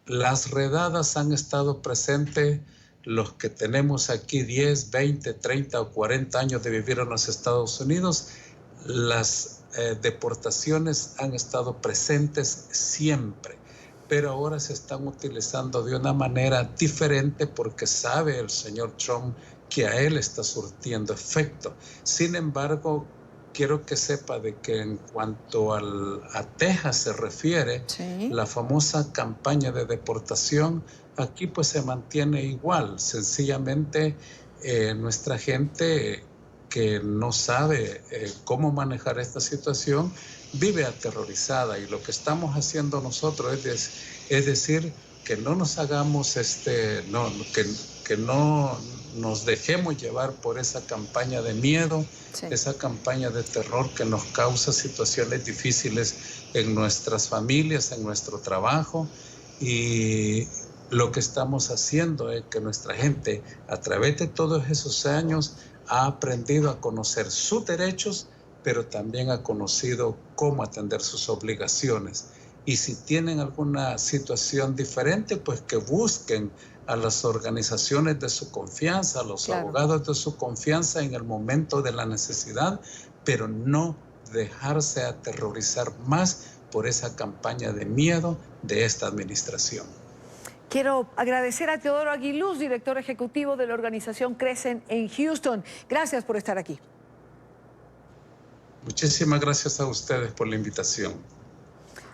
las redadas han estado presentes. Los que tenemos aquí 10, 20, 30 o 40 años de vivir en los Estados Unidos, las deportaciones han estado presentes siempre, pero ahora se están utilizando de una manera diferente porque sabe el señor Trump que a él está surtiendo efecto. Sin embargo, quiero que sepa de que en cuanto a Texas se refiere, la famosa campaña de deportación, aquí pues se mantiene igual. Sencillamente nuestra gente que no sabe cómo manejar esta situación vive aterrorizada, y lo que estamos haciendo nosotros es decir que no nos hagamos que no nos dejemos llevar por esa campaña de miedo, esa campaña de terror que nos causa situaciones difíciles en nuestras familias, en nuestro trabajo. Y lo que estamos haciendo es que nuestra gente, a través de todos esos años, ha aprendido a conocer sus derechos, pero también ha conocido cómo atender sus obligaciones. Y si tienen alguna situación diferente, pues que busquen a las organizaciones de su confianza, a los abogados de su confianza en el momento de la necesidad, pero no dejarse aterrorizar más por esa campaña de miedo de esta administración.
Quiero agradecer a Teodoro Aguiluz, director ejecutivo de la organización Crecen en Houston. Gracias por estar aquí.
Muchísimas gracias a ustedes por la invitación.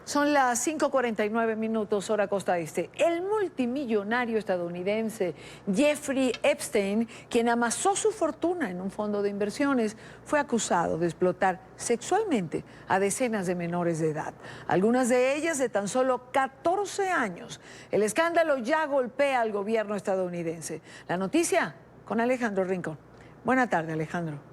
Son las 5:49 minutos, hora costa este. El multimillonario estadounidense Jeffrey Epstein, quien amasó su fortuna en un fondo de inversiones, fue acusado de explotar sexualmente a decenas de menores de edad, algunas de ellas de tan solo 14 años. El escándalo ya golpea al gobierno estadounidense. La noticia con Alejandro Rincón. Buena tarde, Alejandro.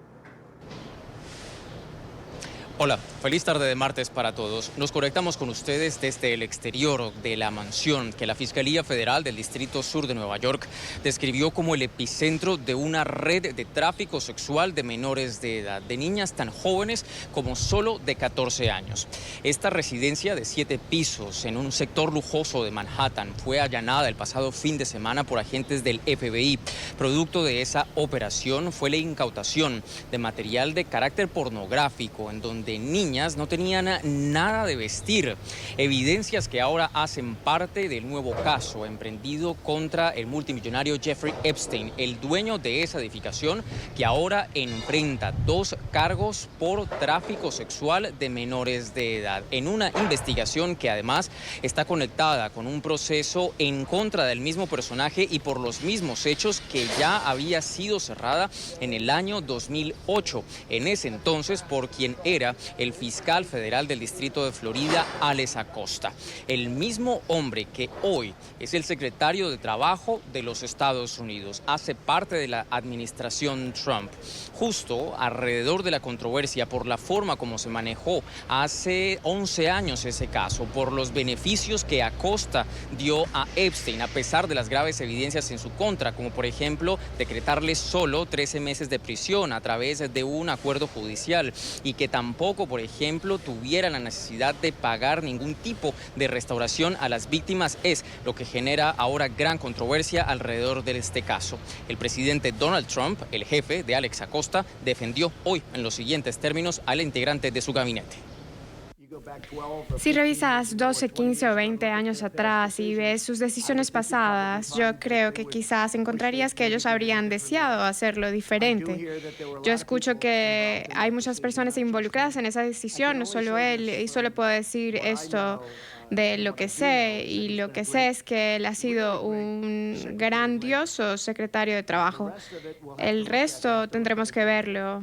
Hola, feliz tarde de martes para todos. Nos conectamos con ustedes desde el exterior de la mansión que la Fiscalía Federal del Distrito Sur de Nueva York describió como el epicentro de una red de tráfico sexual de menores de edad, de niñas tan jóvenes como solo de 14 años. Esta residencia de 7 pisos en un sector lujoso de Manhattan fue allanada el pasado fin de semana por agentes del FBI. Producto de esa operación fue la incautación de material de carácter pornográfico en donde niñas no tenían nada de vestir. Evidencias que ahora hacen parte del nuevo caso emprendido contra el multimillonario Jeffrey Epstein, el dueño de esa edificación, que ahora enfrenta 2 cargos por tráfico sexual de menores de edad, en una investigación que además está conectada con un proceso en contra del mismo personaje y por los mismos hechos que ya había sido cerrada en el año 2008, en ese entonces por quien era el fiscal federal del Distrito de Florida, Alex Acosta, el mismo hombre que hoy es el secretario de Trabajo de los Estados Unidos, hace parte de la administración Trump. Justo alrededor de la controversia por la forma como se manejó hace 11 años ese caso, por los beneficios que Acosta dio a Epstein, a pesar de las graves evidencias en su contra, como por ejemplo decretarle solo 13 meses de prisión a través de un acuerdo judicial y que tampoco, por ejemplo, tuviera la necesidad de pagar ningún tipo de restauración a las víctimas, es lo que genera ahora gran controversia alrededor de este caso. El presidente Donald Trump, el jefe de Alex Acosta, defendió hoy en los siguientes términos al integrante de su gabinete.
Si revisas 12, 15 o 20 años atrás y ves sus decisiones pasadas, yo creo que quizás encontrarías que ellos habrían deseado hacerlo diferente. Yo escucho que hay muchas personas involucradas en esa decisión, no solo él, y solo puedo decir esto de lo que sé, y lo que sé es que él ha sido un grandioso secretario de Trabajo. El resto tendremos que verlo.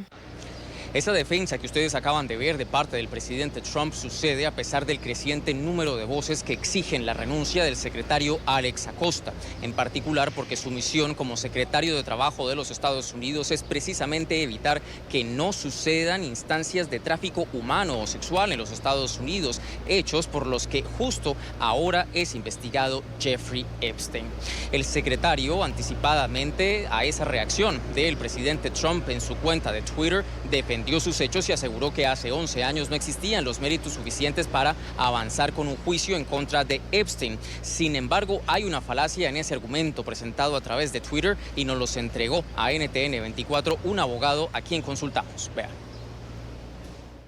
Esa defensa que ustedes acaban de ver de parte del presidente Trump sucede a pesar del creciente número de voces que exigen la renuncia del secretario Alex Acosta, en particular porque su misión como secretario de Trabajo de los Estados Unidos es precisamente evitar que no sucedan instancias de tráfico humano o sexual en los Estados Unidos, hechos por los que justo ahora es investigado Jeffrey Epstein. El secretario, anticipadamente a esa reacción del presidente Trump en su cuenta de Twitter, defendió sus hechos y aseguró que hace 11 años no existían los méritos suficientes para avanzar con un juicio en contra de Epstein. Sin embargo, hay una falacia en ese argumento presentado a través de Twitter y nos los entregó a NTN 24 un abogado a quien consultamos. Vean.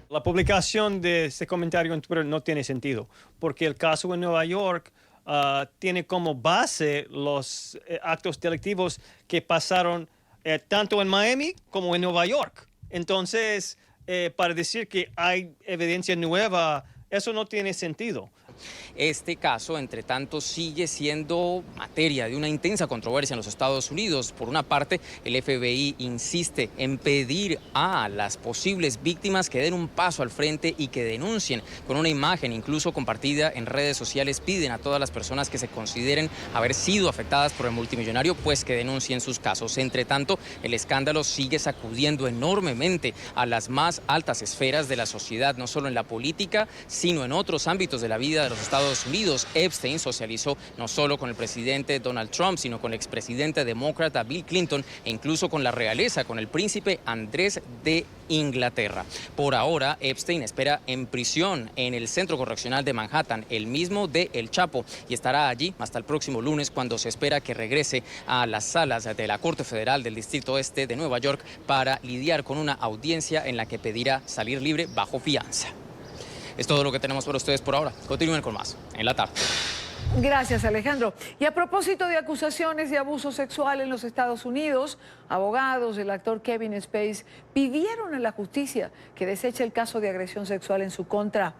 La publicación de este comentario en Twitter no tiene sentido, porque el caso en Nueva York tiene como base los actos delictivos que pasaron tanto en Miami como en Nueva York. Entonces, para decir que hay evidencia nueva, eso no tiene sentido.
Este caso, entre tanto, sigue siendo materia de una intensa controversia en los Estados Unidos. Por una parte, el FBI insiste en pedir a las posibles víctimas que den un paso al frente y que denuncien. Con una imagen incluso compartida en redes sociales, piden a todas las personas que se consideren haber sido afectadas por el multimillonario, pues que denuncien sus casos. Entre tanto, el escándalo sigue sacudiendo enormemente a las más altas esferas de la sociedad, no solo en la política, sino en otros ámbitos de la vida de los Estados Unidos. Epstein socializó no solo con el presidente Donald Trump, sino con el expresidente demócrata Bill Clinton e incluso con la realeza, con el príncipe Andrés de Inglaterra. Por ahora, Epstein espera en prisión en el Centro Correccional de Manhattan, el mismo de El Chapo, y estará allí hasta el próximo lunes, cuando se espera que regrese a las salas de la Corte Federal del Distrito Este de Nueva York para lidiar con una audiencia en la que pedirá salir libre bajo fianza. Es todo lo que tenemos para ustedes por ahora. Continúen con más en la tarde.
Gracias, Alejandro. Y a propósito de acusaciones de abuso sexual en los Estados Unidos, abogados del actor Kevin Spacey pidieron a la justicia que deseche el caso de agresión sexual en su contra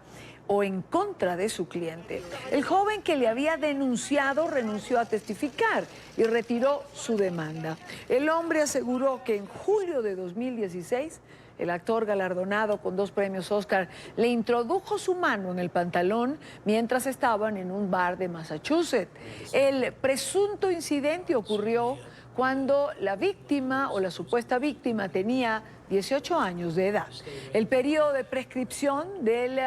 o en contra de su cliente. El joven que le había denunciado renunció a testificar y retiró su demanda. El hombre aseguró que en julio de 2016 el actor, galardonado con 2 premios Oscar, le introdujo su mano en el pantalón mientras estaban en un bar de Massachusetts. El presunto incidente ocurrió cuando la víctima o la supuesta víctima tenía 18 años de edad. El periodo de prescripción de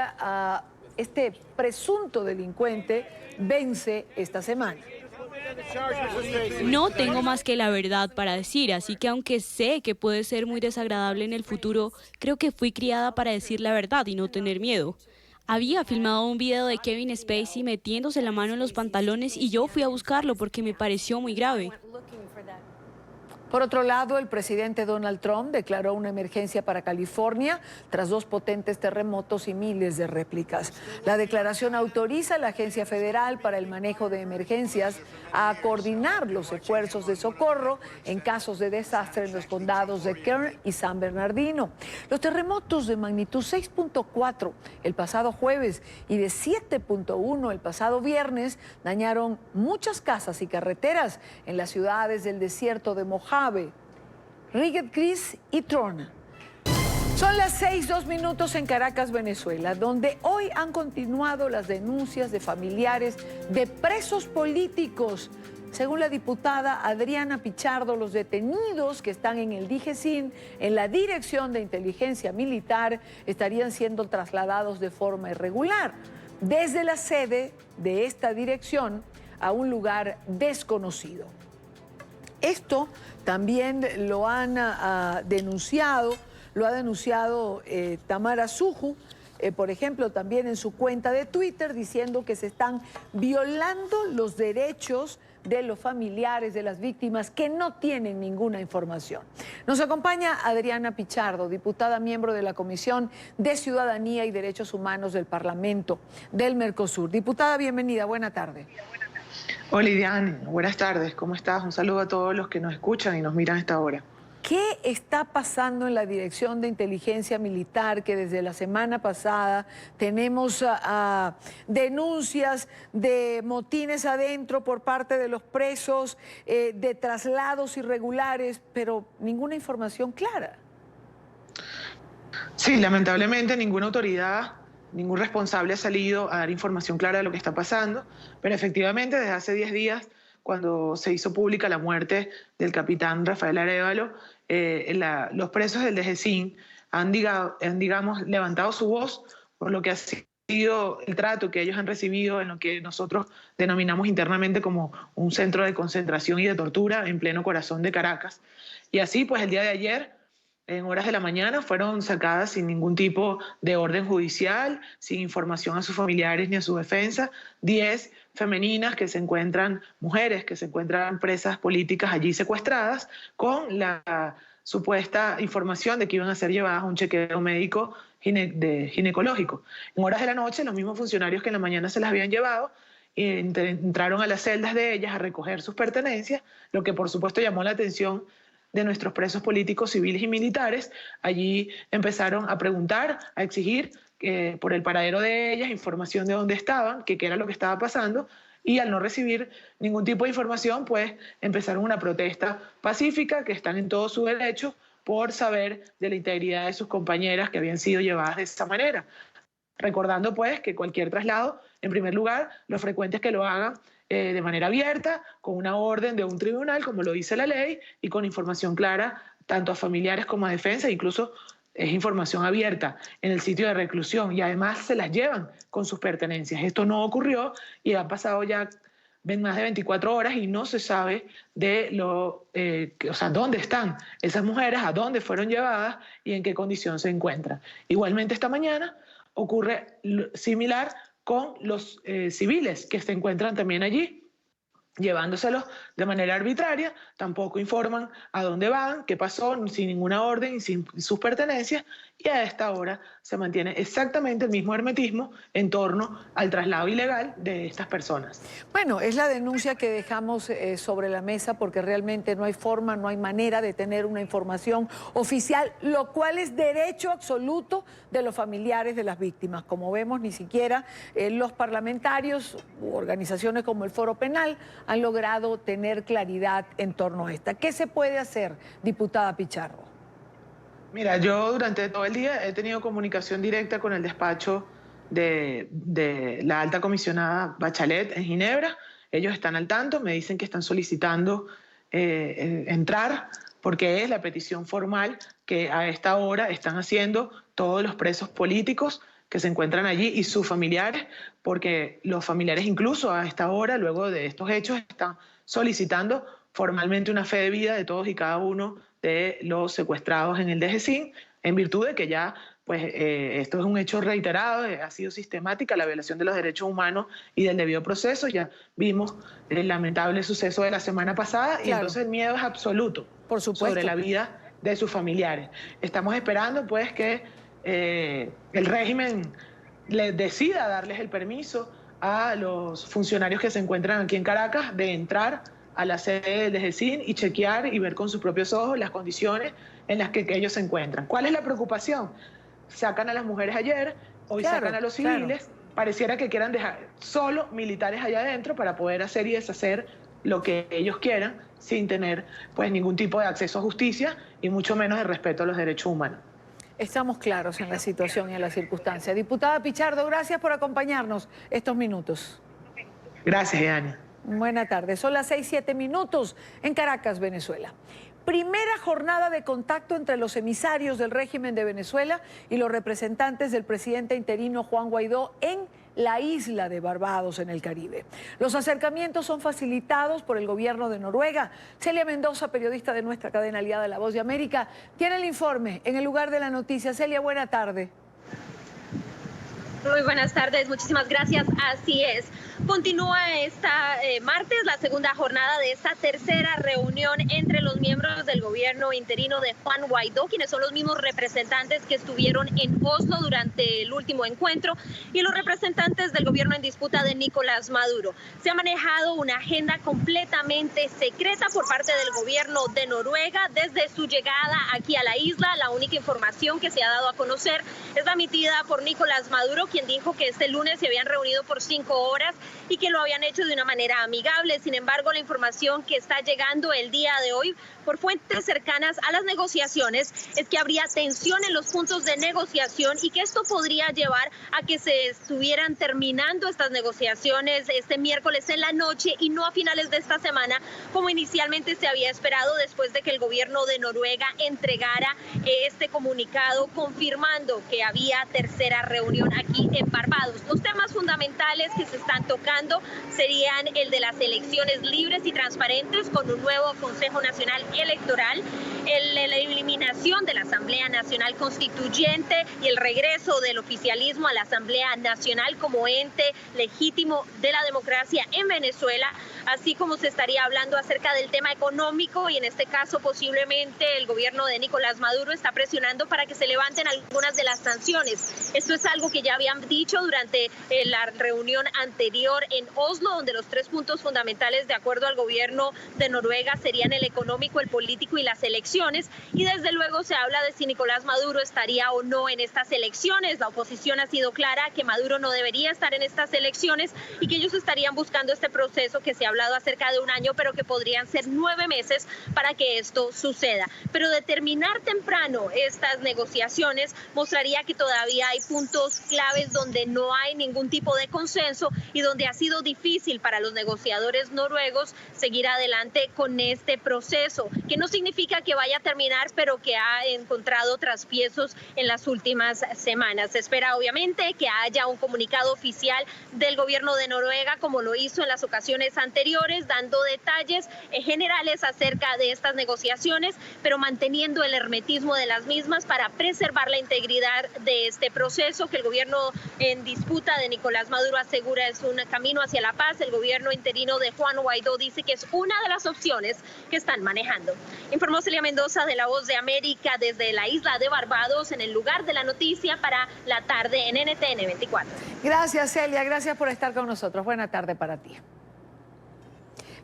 este presunto delincuente vence esta semana.
No tengo más que la verdad para decir, así que aunque sé que puede ser muy desagradable en el futuro, creo que fui criada para decir la verdad y no tener miedo. Había filmado un video de Kevin Spacey metiéndose la mano en los pantalones y yo fui a buscarlo porque me pareció muy grave.
Por otro lado, el presidente Donald Trump declaró una emergencia para California tras 2 potentes terremotos y miles de réplicas. La declaración autoriza a la Agencia Federal para el Manejo de Emergencias a coordinar los esfuerzos de socorro en casos de desastre en los condados de Kern y San Bernardino. Los terremotos de magnitud 6.4 el pasado jueves y de 7.1 el pasado viernes dañaron muchas casas y carreteras en las ciudades del desierto de Mojave, Riget Gris y Trona. Son las 6:02 en Caracas, Venezuela, donde hoy han continuado las denuncias de familiares de presos políticos. Según la diputada Adriana Pichardo, los detenidos que están en el DIGESIN, en la Dirección de Inteligencia Militar, estarían siendo trasladados de forma irregular desde la sede de esta dirección a un lugar desconocido. Esto también lo han denunciado, lo ha denunciado Tamara Suju, por ejemplo, también en su cuenta de Twitter, diciendo que se están violando los derechos de los familiares de las víctimas que no tienen ninguna información. Nos acompaña Adriana Pichardo, diputada miembro de la Comisión de Ciudadanía y Derechos Humanos del Parlamento del Mercosur. Diputada, bienvenida, buena tarde.
Hola, Idiane, buenas tardes, ¿cómo estás? Un saludo a todos los que nos escuchan y nos miran a esta hora.
¿Qué está pasando en la Dirección de Inteligencia Militar, que desde la semana pasada tenemos denuncias de motines adentro por parte de los presos, de traslados irregulares, pero ninguna información clara?
Sí, lamentablemente ninguna autoridad, ningún responsable ha salido a dar información clara de lo que está pasando, pero efectivamente desde hace 10 días, cuando se hizo pública la muerte del capitán Rafael Arévalo, los presos del DGCIN han, digamos, levantado su voz por lo que ha sido el trato que ellos han recibido en lo que nosotros denominamos internamente como un centro de concentración y de tortura en pleno corazón de Caracas. Y así, pues el día de ayer, en horas de la mañana, fueron sacadas sin ningún tipo de orden judicial, sin información a sus familiares ni a su defensa, 10 femeninas que se encuentran, mujeres que se encuentran presas políticas allí secuestradas, con la supuesta información de que iban a ser llevadas a un chequeo médico ginecológico. En horas de la noche, los mismos funcionarios que en la mañana se las habían llevado, entraron a las celdas de ellas a recoger sus pertenencias, lo que por supuesto llamó la atención de nuestros presos políticos, civiles y militares. Allí empezaron a preguntar, a exigir por el paradero de ellas, información de dónde estaban, qué era lo que estaba pasando, y al no recibir ningún tipo de información, pues empezaron una protesta pacífica, que están en todo su derecho, por saber de la integridad de sus compañeras que habían sido llevadas de esa manera. Recordando pues que cualquier traslado, en primer lugar, lo frecuente es que lo hagan de manera abierta, con una orden de un tribunal, como lo dice la ley, y con información clara tanto a familiares como a defensa, incluso es información abierta en el sitio de reclusión y además se las llevan con sus pertenencias. Esto no ocurrió y han pasado ya más de 24 horas y no se sabe de dónde están esas mujeres, a dónde fueron llevadas y en qué condición se encuentran. Igualmente esta mañana ocurre similar con los civiles que se encuentran también allí, llevándoselos de manera arbitraria, tampoco informan a dónde van, qué pasó, sin ninguna orden y sin sus pertenencias, y a esta hora se mantiene exactamente el mismo hermetismo en torno al traslado ilegal de estas personas.
Bueno, es la denuncia que dejamos sobre la mesa porque realmente no hay forma, no hay manera de tener una información oficial, lo cual es derecho absoluto de los familiares de las víctimas. Como vemos, ni siquiera los parlamentarios u organizaciones como el Foro Penal han logrado tener claridad en torno a esta. ¿Qué se puede hacer, diputada Pichardo?
Mira, yo durante todo el día he tenido comunicación directa con el despacho de la alta comisionada Bachelet en Ginebra. Ellos están al tanto, me dicen que están solicitando entrar porque es la petición formal que a esta hora están haciendo todos los presos políticos que se encuentran allí y sus familiares, porque los familiares incluso a esta hora, luego de estos hechos, están solicitando formalmente una fe de vida de todos y cada uno de los secuestrados en el DGCIN, en virtud de que ya esto es un hecho reiterado, ha sido sistemática la violación de los derechos humanos y del debido proceso. Ya vimos el lamentable suceso de la semana pasada y entonces el miedo es absoluto, por supuesto, sobre la vida de sus familiares. Estamos esperando que el régimen les decida darles el permiso a los funcionarios que se encuentran aquí en Caracas de entrar a la sede del DGCIN y chequear y ver con sus propios ojos las condiciones en las que ellos se encuentran. ¿Cuál es la preocupación? Sacan a las mujeres ayer, hoy sacan a los civiles, pareciera que quieran dejar solo militares allá adentro para poder hacer y deshacer lo que ellos quieran sin tener ningún tipo de acceso a justicia y mucho menos de respeto a los derechos humanos.
Estamos claros en la situación y en las circunstancias. Diputada Pichardo, gracias por acompañarnos estos minutos.
Gracias, Eania.
Buena tarde. Son las 6:07 en Caracas, Venezuela. Primera jornada de contacto entre los emisarios del régimen de Venezuela y los representantes del presidente interino Juan Guaidó en la isla de Barbados, en el Caribe. Los acercamientos son facilitados por el gobierno de Noruega. Celia Mendoza, periodista de nuestra cadena aliada La Voz de América, tiene el informe en el lugar de la noticia. Celia, buena tarde.
Muy buenas tardes, muchísimas gracias. Así es. Continúa esta martes la segunda jornada de esta tercera reunión entre los miembros del gobierno interino de Juan Guaidó, quienes son los mismos representantes que estuvieron en Oslo durante el último encuentro, y los representantes del gobierno en disputa de Nicolás Maduro. Se ha manejado una agenda completamente secreta por parte del gobierno de Noruega desde su llegada aquí a la isla. La única información que se ha dado a conocer es la emitida por Nicolás Maduro, quien dijo que este lunes se habían reunido por 5 horas y que lo habían hecho de una manera amigable. Sin embargo, la información que está llegando el día de hoy por fuentes cercanas a las negociaciones es que habría tensión en los puntos de negociación y que esto podría llevar a que se estuvieran terminando estas negociaciones este miércoles en la noche y no a finales de esta semana, como inicialmente se había esperado, después de que el gobierno de Noruega entregara este comunicado confirmando que había tercera reunión aquí en Barbados. Los temas fundamentales que se están tocando serían el de las elecciones libres y transparentes con un nuevo Consejo Nacional Electoral, la eliminación de la Asamblea Nacional Constituyente y el regreso del oficialismo a la Asamblea Nacional como ente legítimo de la democracia en Venezuela, así como se estaría hablando acerca del tema económico y en este caso posiblemente el gobierno de Nicolás Maduro está presionando para que se levanten algunas de las sanciones. Esto es algo que ya habían dicho durante la reunión anterior en Oslo, donde los 3 puntos fundamentales de acuerdo al gobierno de Noruega serían el económico, el político y las elecciones, y desde luego se habla de si Nicolás Maduro estaría o no en estas elecciones. La oposición ha sido clara que Maduro no debería estar en estas elecciones y que ellos estarían buscando este proceso que se habla hablado acerca de un año, pero que podrían ser 9 meses para que esto suceda. Pero determinar temprano estas negociaciones mostraría que todavía hay puntos claves donde no hay ningún tipo de consenso y donde ha sido difícil para los negociadores noruegos seguir adelante con este proceso, que no significa que vaya a terminar, pero que ha encontrado traspiezos en las últimas semanas. Se espera obviamente que haya un comunicado oficial del gobierno de Noruega, como lo hizo en las ocasiones anteriores, dando detalles generales acerca de estas negociaciones, pero manteniendo el hermetismo de las mismas para preservar la integridad de este proceso que el gobierno en disputa de Nicolás Maduro asegura es un camino hacia la paz. El gobierno interino de Juan Guaidó dice que es una de las opciones que están manejando. Informó Celia Mendoza de La Voz de América desde la isla de Barbados, en el lugar de la noticia para la tarde en NTN 24.
Gracias, Celia, gracias por estar con nosotros. Buena tarde para ti.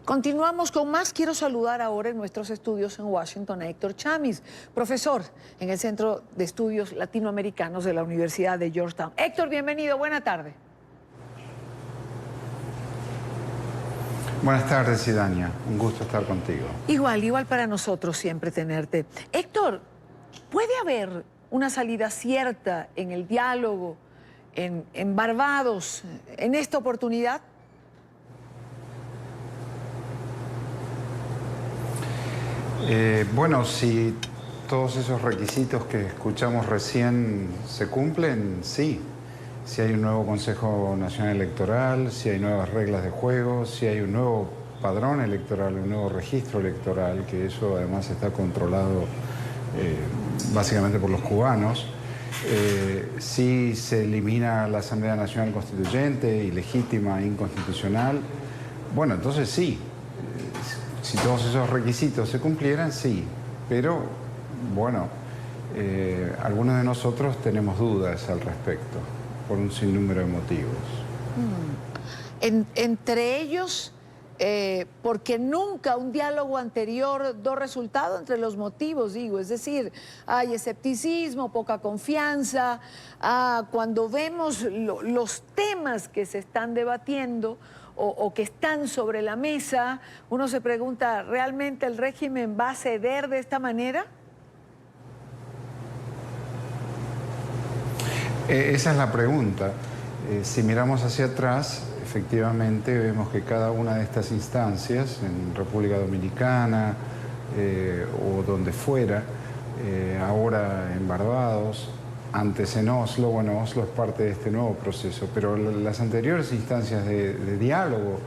Continuamos con más. Quiero saludar ahora en nuestros estudios en Washington a Héctor Chamis, profesor en el Centro de Estudios Latinoamericanos de la Universidad de Georgetown. Héctor, bienvenido, buena tarde.
Buenas tardes, Idania. Un gusto estar contigo.
Igual para nosotros siempre tenerte. Héctor, ¿puede haber una salida cierta en el diálogo en Barbados en esta oportunidad?
Bueno, si todos esos requisitos que escuchamos recién se cumplen, sí. Si hay un nuevo Consejo Nacional Electoral, si hay nuevas reglas de juego, si hay un nuevo padrón electoral, un nuevo registro electoral, que eso además está controlado básicamente por los cubanos, si se elimina la Asamblea Nacional Constituyente, ilegítima, inconstitucional, bueno, entonces sí. Si todos esos requisitos se cumplieran, sí, pero bueno, algunos de nosotros tenemos dudas al respecto, por un sinnúmero de motivos.
Entre ellos, porque nunca un diálogo anterior dio resultado. Entre los motivos, digo, es decir, hay escepticismo, poca confianza. Cuando vemos los temas que se están debatiendo, o que están sobre la mesa, uno se pregunta, ¿realmente el régimen va a ceder de esta manera?
Esa es la pregunta. Si miramos hacia atrás, efectivamente vemos que cada una de estas instancias, en República Dominicana o donde fuera, ahora en Barbados, antes en Oslo, bueno, Oslo es parte de este nuevo proceso, pero las anteriores instancias de diálogo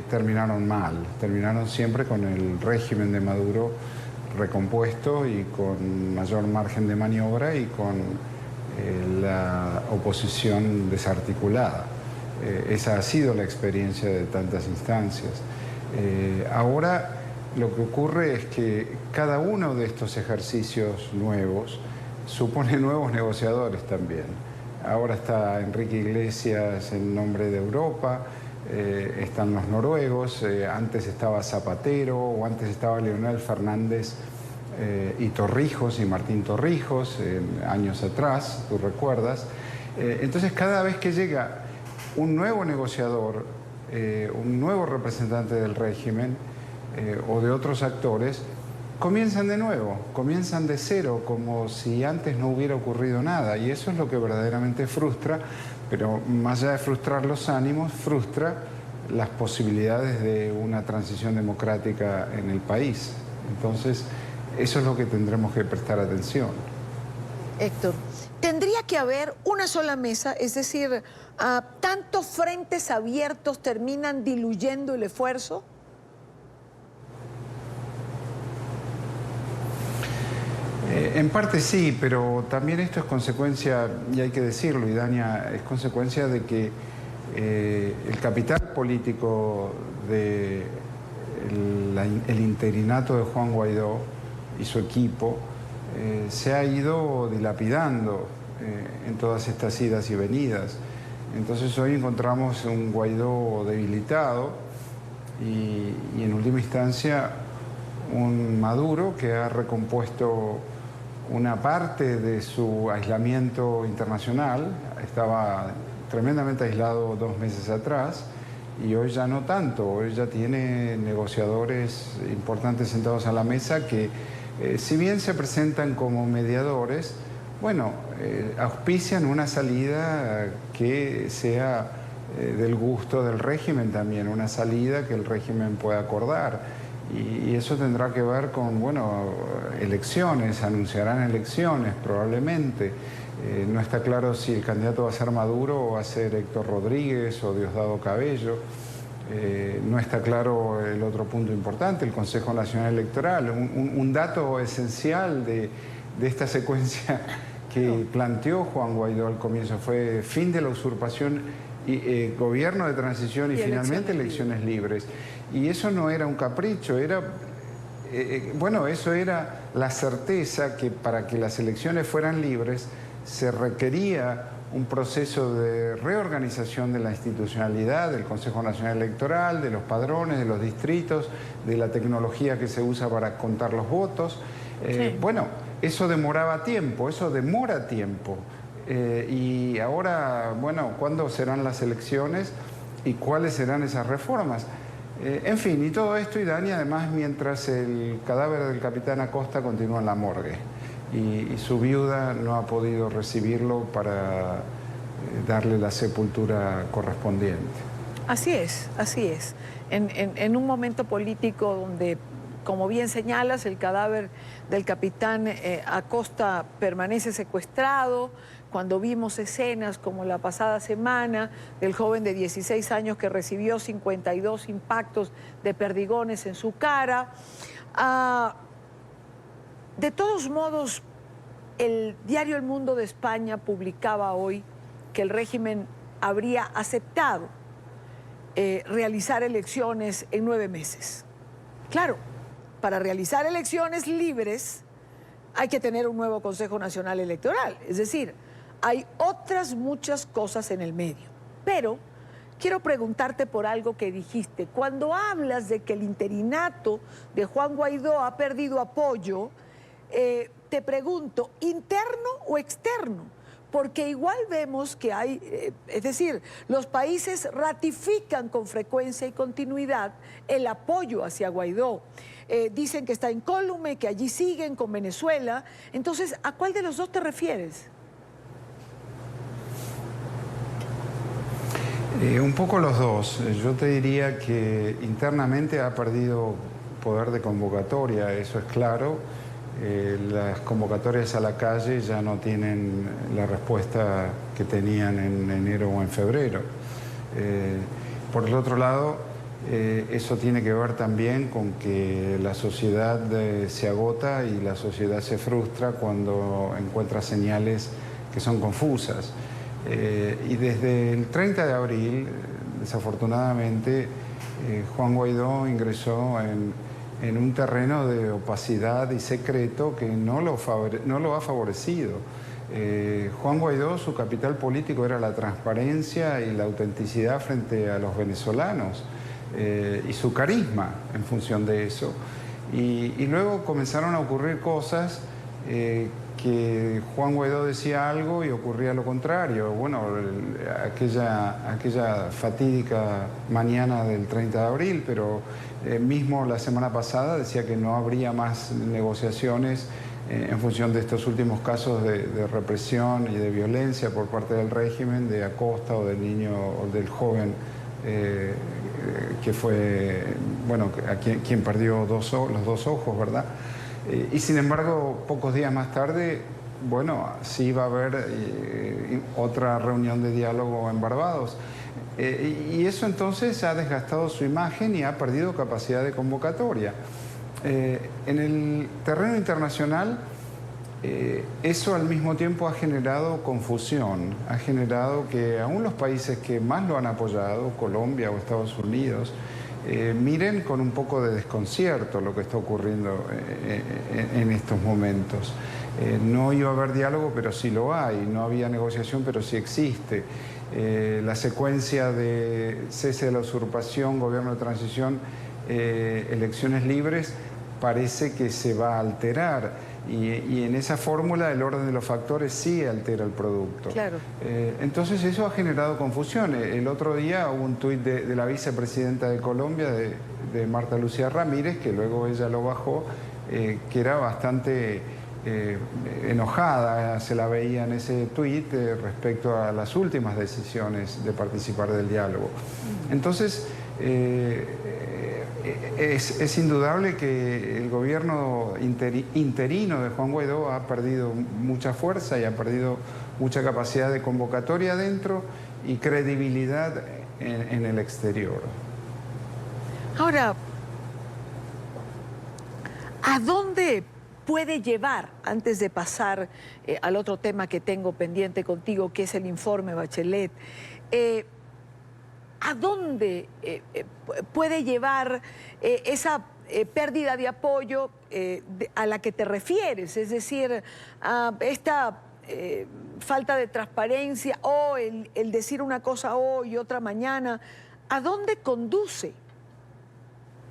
terminaron mal, terminaron siempre con el régimen de Maduro recompuesto y con mayor margen de maniobra y con la oposición desarticulada. Esa ha sido la experiencia de tantas instancias. Ahora lo que ocurre es que cada uno de estos ejercicios nuevos supone nuevos negociadores también. Ahora está Enrique Iglesias en nombre de Europa, están los noruegos, antes estaba Zapatero, o antes estaba Leonel Fernández y Torrijos y Martín Torrijos, años atrás, tú recuerdas. Entonces cada vez que llega un nuevo negociador, un nuevo representante del régimen o de otros actores, comienzan de nuevo, comienzan de cero, como si antes no hubiera ocurrido nada. Y eso es lo que verdaderamente frustra, pero más allá de frustrar los ánimos, frustra las posibilidades de una transición democrática en el país. Entonces, eso es lo que tendremos que prestar atención.
Héctor, ¿tendría que haber una sola mesa? Es decir, ¿tantos frentes abiertos terminan diluyendo el esfuerzo?
En parte sí, pero también esto es consecuencia, y hay que decirlo, Idania, es consecuencia de que el capital político del interinato de Juan Guaidó y su equipo se ha ido dilapidando en todas estas idas y venidas. Entonces hoy encontramos un Guaidó debilitado y en última instancia un Maduro que ha recompuesto una parte de su aislamiento internacional. Estaba tremendamente aislado 2 meses atrás y hoy ya no tanto. Hoy ya tiene negociadores importantes sentados a la mesa que, si bien se presentan como mediadores, bueno, auspician una salida que sea del gusto del régimen también, una salida que el régimen pueda acordar. Y eso tendrá que ver con, bueno, elecciones, anunciarán elecciones probablemente. No está claro si el candidato va a ser Maduro o va a ser Héctor Rodríguez o Diosdado Cabello. No está claro el otro punto importante, el Consejo Nacional Electoral. Un dato esencial de esta secuencia que planteó Juan Guaidó al comienzo fue fin de la usurpación, y gobierno de transición y finalmente elecciones libres. Y eso no era un capricho, era, bueno, eso era la certeza que para que las elecciones fueran libres se requería un proceso de reorganización de la institucionalidad, del Consejo Nacional Electoral, de los padrones, de los distritos, de la tecnología que se usa para contar los votos. Bueno, eso demoraba tiempo, eso demora tiempo. Y ahora, bueno, ¿cuándo serán las elecciones y cuáles serán esas reformas? En fin, y todo esto, Idani, además, mientras el cadáver del capitán Acosta continúa en la morgue y su viuda no ha podido recibirlo para darle la sepultura correspondiente.
Así es, así es. En un momento político donde, como bien señalas, el cadáver del capitán Acosta permanece secuestrado, cuando vimos escenas como la pasada semana del joven de 16 años que recibió 52 impactos de perdigones en su cara. De todos modos, el diario El Mundo de España publicaba hoy que el régimen habría aceptado realizar elecciones en 9 meses. Claro, para realizar elecciones libres hay que tener un nuevo Consejo Nacional Electoral, es decir, hay otras muchas cosas en el medio. Pero quiero preguntarte por algo que dijiste. Cuando hablas de que el interinato de Juan Guaidó ha perdido apoyo, te pregunto, ¿interno o externo? Porque igual vemos que hay, es decir, los países ratifican con frecuencia y continuidad el apoyo hacia Guaidó. Dicen que está incólume, que allí siguen con Venezuela. Entonces, ¿a cuál de los dos te refieres?
Un poco los dos. Yo te diría que internamente ha perdido poder de convocatoria, eso es claro. Las convocatorias a la calle ya no tienen la respuesta que tenían en enero o en febrero. Por el otro lado, eso tiene que ver también con que la sociedad se agota y la sociedad se frustra cuando encuentra señales que son confusas. Y desde el 30 de abril, desafortunadamente, Juan Guaidó ingresó en un terreno de opacidad y secreto que no lo ha favorecido. Juan Guaidó, su capital político era la transparencia y la autenticidad frente a los venezolanos y su carisma en función de eso. Y luego comenzaron a ocurrir cosas que Juan Guaidó decía algo y ocurría lo contrario. Bueno, aquella fatídica mañana del 30 de abril, pero mismo la semana pasada decía que no habría más negociaciones en función de estos últimos casos de represión y de violencia por parte del régimen, de Acosta o del niño o del joven que fue, bueno, quien perdió los dos ojos, ¿verdad? Y sin embargo, pocos días más tarde, bueno, sí va a haber otra reunión de diálogo en Barbados. Y eso entonces ha desgastado su imagen y ha perdido capacidad de convocatoria. En el terreno internacional, eso al mismo tiempo ha generado confusión, ha generado que aún los países que más lo han apoyado, Colombia o Estados Unidos, miren con un poco de desconcierto lo que está ocurriendo en estos momentos. No iba a haber diálogo, pero sí lo hay. No había negociación, pero sí existe. La secuencia de cese de la usurpación, gobierno de transición, elecciones libres, parece que se va a alterar. Y en esa fórmula el orden de los factores sí altera el producto.
Claro.
Entonces eso ha generado confusión. El otro día hubo un tuit de la vicepresidenta de Colombia, de Marta Lucía Ramírez, que luego ella lo bajó, que era bastante enojada, se la veía en ese tuit respecto a las últimas decisiones de participar del diálogo. Entonces, es indudable que el gobierno interino de Juan Guaidó ha perdido mucha fuerza y ha perdido mucha capacidad de convocatoria adentro y credibilidad en el exterior.
Ahora, ¿a dónde puede llevar, antes de pasar al otro tema que tengo pendiente contigo, que es el informe Bachelet, ¿a dónde puede llevar esa pérdida de apoyo a la que te refieres? Es decir, a esta falta de transparencia o el decir una cosa hoy y otra mañana. ¿A dónde conduce?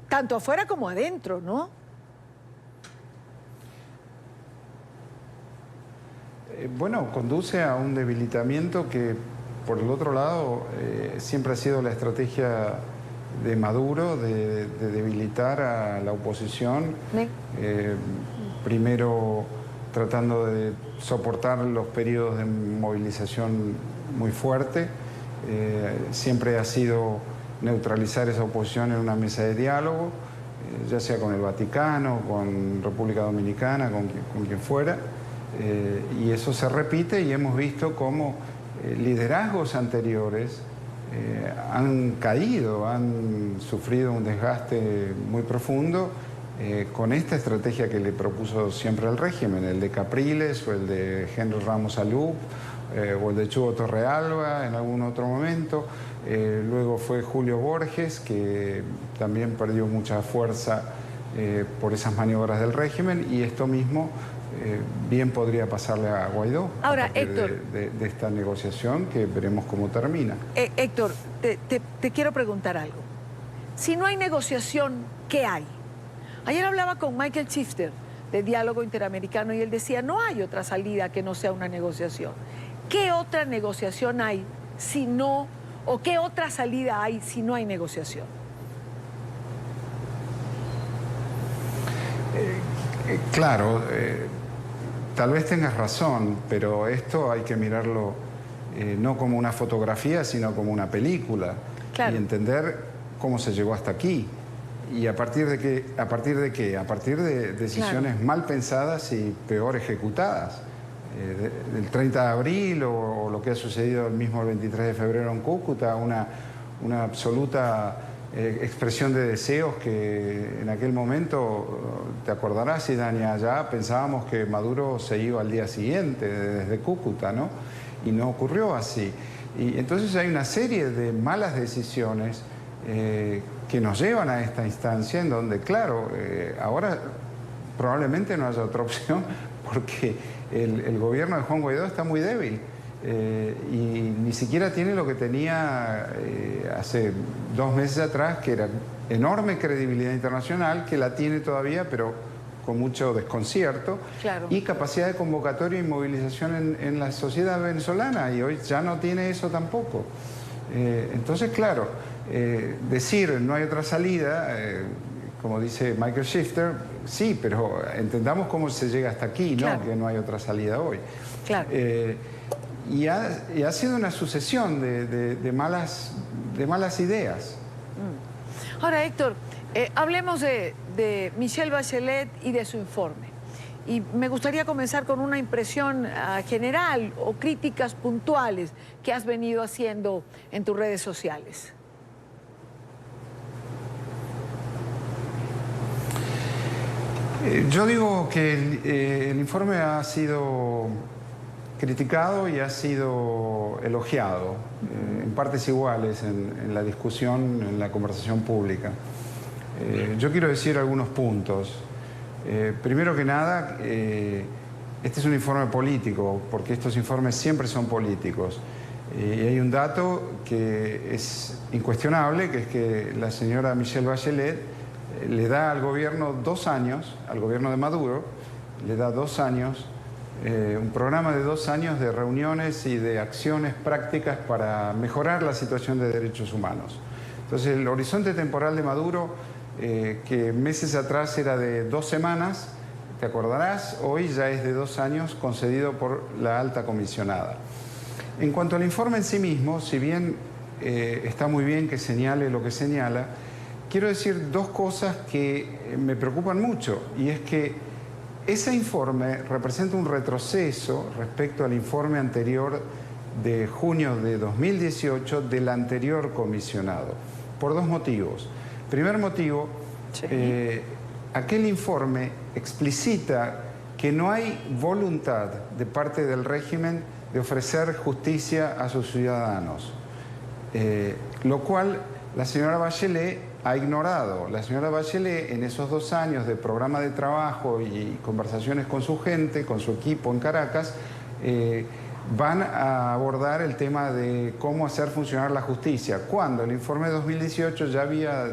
Tanto afuera como adentro, ¿no?
Bueno, conduce a un debilitamiento que, por el otro lado, siempre ha sido la estrategia de Maduro de debilitar a la oposición, primero tratando de soportar los periodos de movilización muy fuerte, siempre ha sido neutralizar esa oposición en una mesa de diálogo, ya sea con el Vaticano, con República Dominicana, con quien fuera, y eso se repite y hemos visto cómo liderazgos anteriores han caído, han sufrido un desgaste muy profundo con esta estrategia que le propuso siempre el régimen, el de Capriles o el de Henry Ramos Alup o el de Chugo Torrealba en algún otro momento. Luego fue Julio Borges, que también perdió mucha fuerza por esas maniobras del régimen, y esto mismo bien podría pasarle a Guaidó.
Ahora,
a partir
Héctor,
de esta negociación que veremos cómo termina.
Héctor, te quiero preguntar algo. Si no hay negociación, ¿qué hay? Ayer hablaba con Michael Shifter de Diálogo Interamericano y él decía, no hay otra salida que no sea una negociación. ¿Qué otra negociación hay si no, o qué otra salida hay si no hay negociación?
Claro, tal vez tengas razón, pero esto hay que mirarlo no como una fotografía, sino como una película. Claro. Y entender cómo se llegó hasta aquí. ¿Y a partir de qué? A partir de decisiones mal pensadas y peor ejecutadas. Del 30 de abril o lo que ha sucedido el mismo 23 de febrero en Cúcuta, una absoluta expresión de deseos que en aquel momento, te acordarás, Idania, ya pensábamos que Maduro se iba al día siguiente desde Cúcuta, ¿no? Y no ocurrió así. Y entonces hay una serie de malas decisiones que nos llevan a esta instancia en donde, claro, ahora probablemente no haya otra opción porque el gobierno de Juan Guaidó está muy débil. Y ni siquiera tiene lo que tenía hace 2 meses atrás, que era enorme credibilidad internacional, que la tiene todavía, pero con mucho desconcierto, claro, y capacidad de convocatoria y movilización en la sociedad venezolana, y hoy ya no tiene eso tampoco. Entonces, claro, decir no hay otra salida, como dice Michael Shifter, sí, pero entendamos cómo se llega hasta aquí, ¿no? Claro. Que no hay otra salida hoy. Claro. Y ha sido una sucesión de malas ideas.
Ahora, Héctor, hablemos de Michelle Bachelet y de su informe. Y me gustaría comenzar con una impresión general o críticas puntuales que has venido haciendo en tus redes sociales.
Yo digo que el informe ha sido criticado y ha sido elogiado, en partes iguales en la discusión, en la conversación pública. Yo quiero decir algunos puntos. Primero que nada, este es un informe político, porque estos informes siempre son políticos. Y hay un dato que es incuestionable, que es que la señora Michelle Bachelet le da al gobierno 2 años, al gobierno de Maduro, le da 2 años, un programa de 2 años de reuniones y de acciones prácticas para mejorar la situación de derechos humanos. Entonces, el horizonte temporal de Maduro, que meses atrás era de 2 semanas, te acordarás, hoy ya es de 2 años concedido por la alta comisionada. En cuanto al informe en sí mismo, si bien está muy bien que señale lo que señala, quiero decir 2 cosas que me preocupan mucho, y es que ese informe representa un retroceso respecto al informe anterior de junio de 2018 del anterior comisionado, por 2 motivos. Primer motivo, aquel informe explicita que no hay voluntad de parte del régimen de ofrecer justicia a sus ciudadanos, lo cual la señora Bachelet ha ignorado. La señora Bachelet, en esos 2 años de programa de trabajo y conversaciones con su gente, con su equipo en Caracas, van a abordar el tema de cómo hacer funcionar la justicia, cuando el informe de 2018 ya había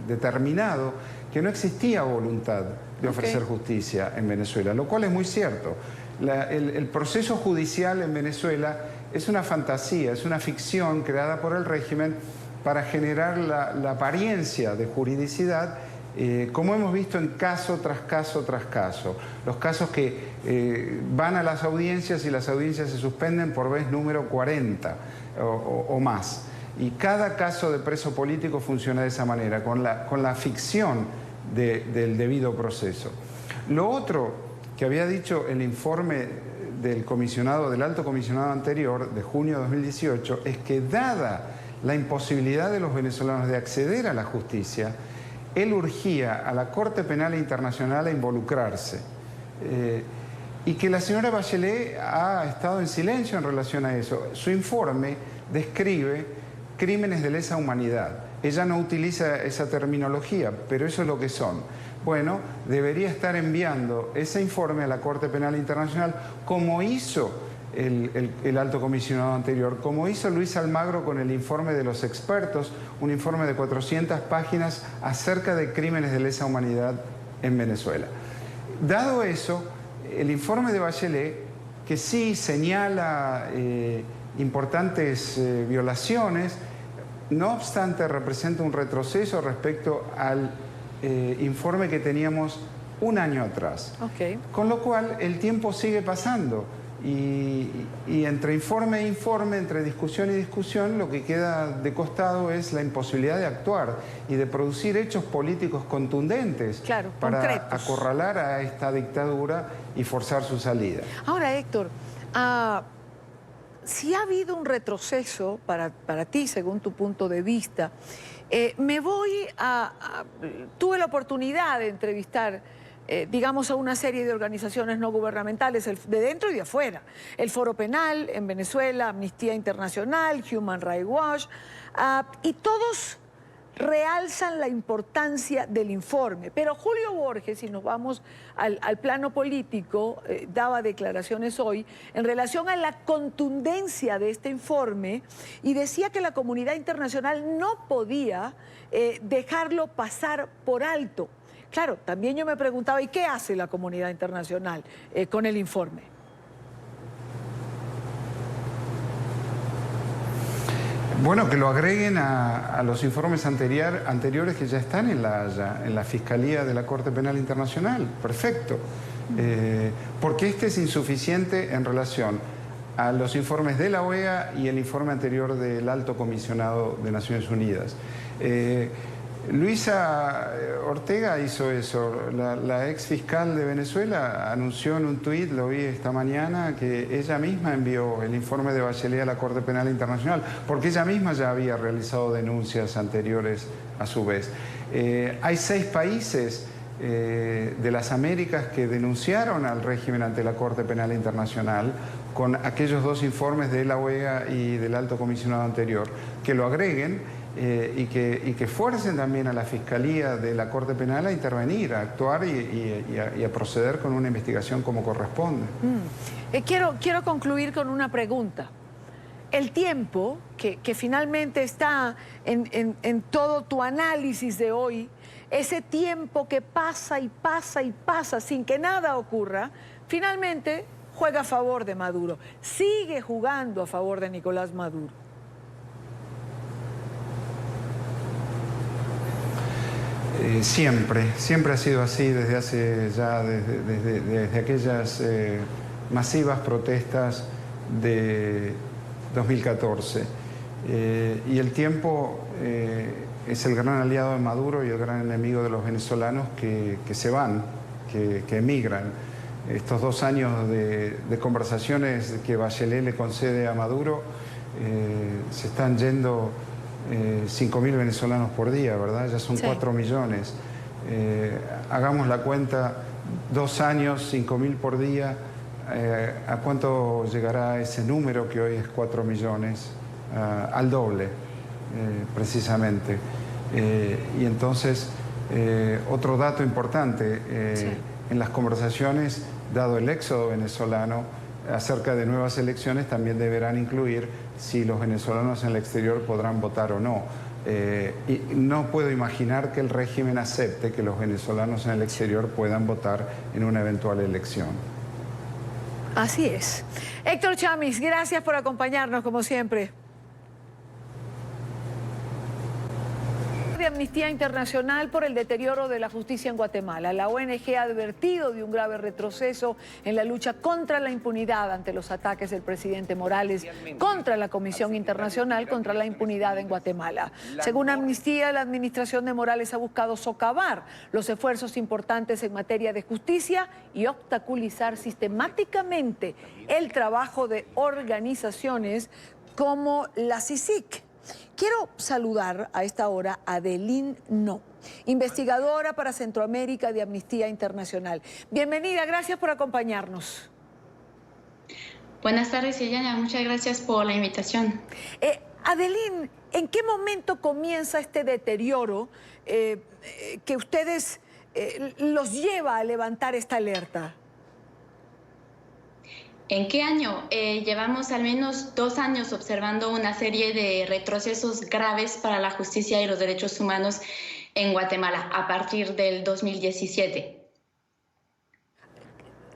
determinado que no existía voluntad de ofrecer justicia en Venezuela, lo cual es muy cierto. El proceso judicial en Venezuela es una fantasía, es una ficción creada por el régimen para generar la apariencia de juridicidad, como hemos visto en caso tras caso tras caso. Los casos que van a las audiencias y las audiencias se suspenden por vez número 40 o más. Y cada caso de preso político funciona de esa manera, con la ficción del debido proceso. Lo otro que había dicho el informe del alto comisionado anterior, de junio de 2018, es que dada la imposibilidad de los venezolanos de acceder a la justicia, él urgía a la Corte Penal Internacional a involucrarse. Y que la señora Bachelet ha estado en silencio en relación a eso. Su informe describe crímenes de lesa humanidad. Ella no utiliza esa terminología, pero eso es lo que son. Bueno, debería estar enviando ese informe a la Corte Penal Internacional, como hizo el alto comisionado anterior, como hizo Luis Almagro con el informe de los expertos, un informe de 400 páginas acerca de crímenes de lesa humanidad en Venezuela. Dado eso, el informe de Bachelet, que sí señala importantes violaciones, no obstante representa un retroceso respecto al informe que teníamos 1 año atrás. Con lo cual el tiempo sigue pasando. Y entre informe e informe, entre discusión y discusión, lo que queda de costado es la imposibilidad de actuar y de producir hechos políticos contundentes para acorralar a esta dictadura y forzar su salida.
Ahora, Héctor, si ha habido un retroceso para ti, según tu punto de vista, tuve la oportunidad de entrevistar digamos, a una serie de organizaciones no gubernamentales de dentro y de afuera. El Foro Penal en Venezuela, Amnistía Internacional, Human Rights Watch, y todos realzan la importancia del informe. Pero Julio Borges, si nos vamos al plano político, daba declaraciones hoy en relación a la contundencia de este informe y decía que la comunidad internacional no podía dejarlo pasar por alto. Claro, también yo me preguntaba, ¿y qué hace la comunidad internacional con el informe?
Bueno, que lo agreguen a los informes anteriores que ya están en la Fiscalía de la Corte Penal Internacional. Perfecto. Porque este es insuficiente en relación a los informes de la OEA y el informe anterior del Alto Comisionado de Naciones Unidas. Luisa Ortega hizo eso. La ex fiscal de Venezuela anunció en un tuit, lo vi esta mañana, que ella misma envió el informe de Bachelet a la Corte Penal Internacional, porque ella misma ya había realizado denuncias anteriores a su vez. Hay 6 países de las Américas que denunciaron al régimen ante la Corte Penal Internacional con aquellos 2 informes de la OEA y del Alto Comisionado anterior. Que lo agreguen y que fuercen también a la Fiscalía de la Corte Penal a intervenir, a actuar y a proceder con una investigación como corresponde.
Quiero concluir con una pregunta el tiempo, que finalmente está en todo tu análisis de hoy, ese tiempo que pasa y pasa y pasa sin que nada ocurra, finalmente juega a favor de Maduro, sigue jugando a favor de Nicolás Maduro.
Siempre ha sido así desde hace ya, desde aquellas masivas protestas de 2014. Y el tiempo es el gran aliado de Maduro y el gran enemigo de los venezolanos que se van, que emigran. Estos 2 años de conversaciones que Bachelet le concede a Maduro, se están yendo 5.000 venezolanos por día, ¿verdad? Ya son 4 millones. Hagamos la cuenta, 2 años, 5.000 por día, ¿a cuánto llegará ese número que hoy es 4 millones? Al doble, precisamente. Y entonces, otro dato importante, en las conversaciones, dado el éxodo venezolano, acerca de nuevas elecciones también deberán incluir si los venezolanos en el exterior podrán votar o no. Y no puedo imaginar que el régimen acepte que los venezolanos en el exterior puedan votar en una eventual elección.
Así es. Héctor Chamiz, gracias por acompañarnos como siempre. De Amnistía Internacional por el deterioro de la justicia en Guatemala. La ONG ha advertido de un grave retroceso en la lucha contra la impunidad ante los ataques del presidente Morales contra la Comisión Internacional contra la Impunidad en Guatemala. Según Amnistía, la administración de Morales ha buscado socavar los esfuerzos importantes en materia de justicia y obstaculizar sistemáticamente el trabajo de organizaciones como la CICIG. Quiero saludar a esta hora a Adeline No, investigadora para Centroamérica de Amnistía Internacional. Bienvenida, gracias por acompañarnos.
Buenas tardes, Eliana, muchas gracias por la invitación.
Adeline, ¿en qué momento comienza este deterioro que ustedes los lleva a levantar esta alerta?
¿En qué año? Llevamos al menos 2 años observando una serie de retrocesos graves para la justicia y los derechos humanos en Guatemala a partir del 2017.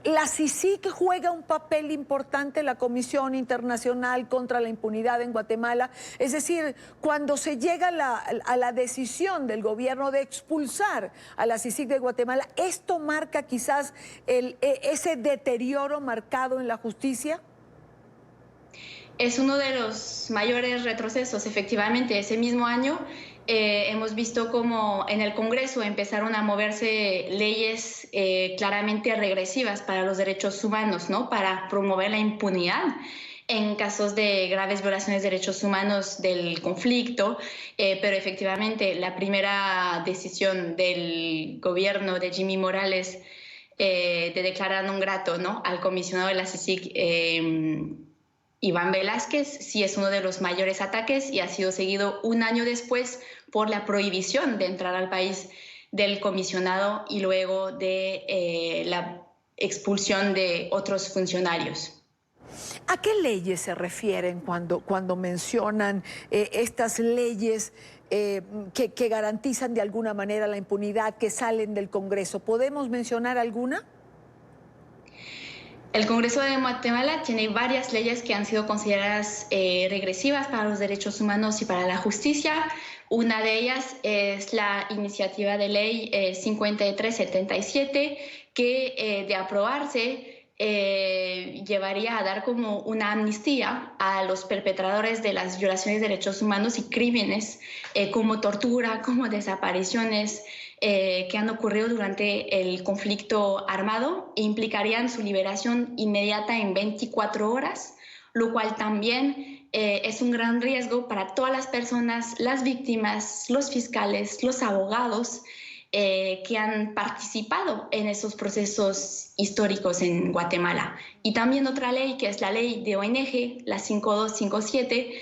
La CICIG juega un papel importante en la Comisión Internacional contra la Impunidad en Guatemala. Es decir, cuando se llega a la decisión del gobierno de expulsar a la CICIG de Guatemala, ¿esto marca quizás ese deterioro marcado en la justicia?
Es uno de los mayores retrocesos, efectivamente. Ese mismo año hemos visto cómo en el Congreso empezaron a moverse leyes claramente regresivas para los derechos humanos, ¿no? Para promover la impunidad en casos de graves violaciones de derechos humanos del conflicto, pero efectivamente la primera decisión del gobierno de Jimmy Morales de declarar non grato, ¿no?, al comisionado de la CICIG, Iván Velázquez, sí es uno de los mayores ataques y ha sido seguido 1 año después por la prohibición de entrar al país del comisionado y luego de la expulsión de otros funcionarios.
¿A qué leyes se refieren cuando mencionan estas leyes que garantizan de alguna manera la impunidad, que salen del Congreso? ¿Podemos mencionar alguna?
El Congreso de Guatemala tiene varias leyes que han sido consideradas regresivas para los derechos humanos y para la justicia. Una de ellas es la iniciativa de ley 5377, que de aprobarse llevaría a dar como una amnistía a los perpetradores de las violaciones de derechos humanos y crímenes como tortura, como desapariciones, que han ocurrido durante el conflicto armado e implicarían su liberación inmediata en 24 horas, lo cual también es un gran riesgo para todas las personas, las víctimas, los fiscales, los abogados que han participado en esos procesos históricos en Guatemala. Y también otra ley, que es la ley de ONG, la 5257,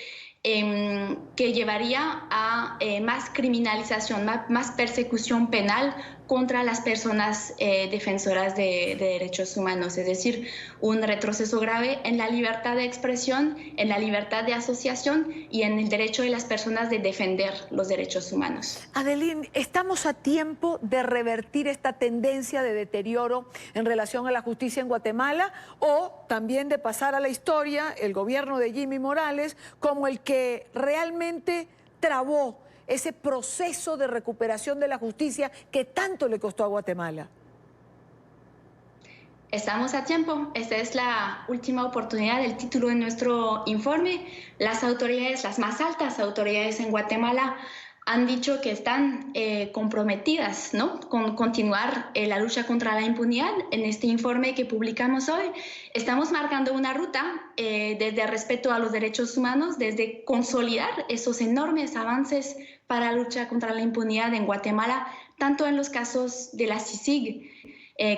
que llevaría a más criminalización, más persecución penal contra las personas defensoras de derechos humanos, es decir, un retroceso grave en la libertad de expresión, en la libertad de asociación y en el derecho de las personas de defender los derechos humanos.
Adeline, ¿estamos a tiempo de revertir esta tendencia de deterioro en relación a la justicia en Guatemala o también de pasar a la historia el gobierno de Jimmy Morales como el que realmente trabó ese proceso de recuperación de la justicia que tanto le costó a Guatemala?
Estamos a tiempo. Esta es la última oportunidad del título de nuestro informe. Las autoridades, las más altas autoridades en Guatemala, han dicho que están comprometidas, ¿no?, con continuar la lucha contra la impunidad. En este informe que publicamos hoy, estamos marcando una ruta desde el respeto a los derechos humanos, desde consolidar esos enormes avances para la lucha contra la impunidad en Guatemala, tanto en los casos de la CICIG,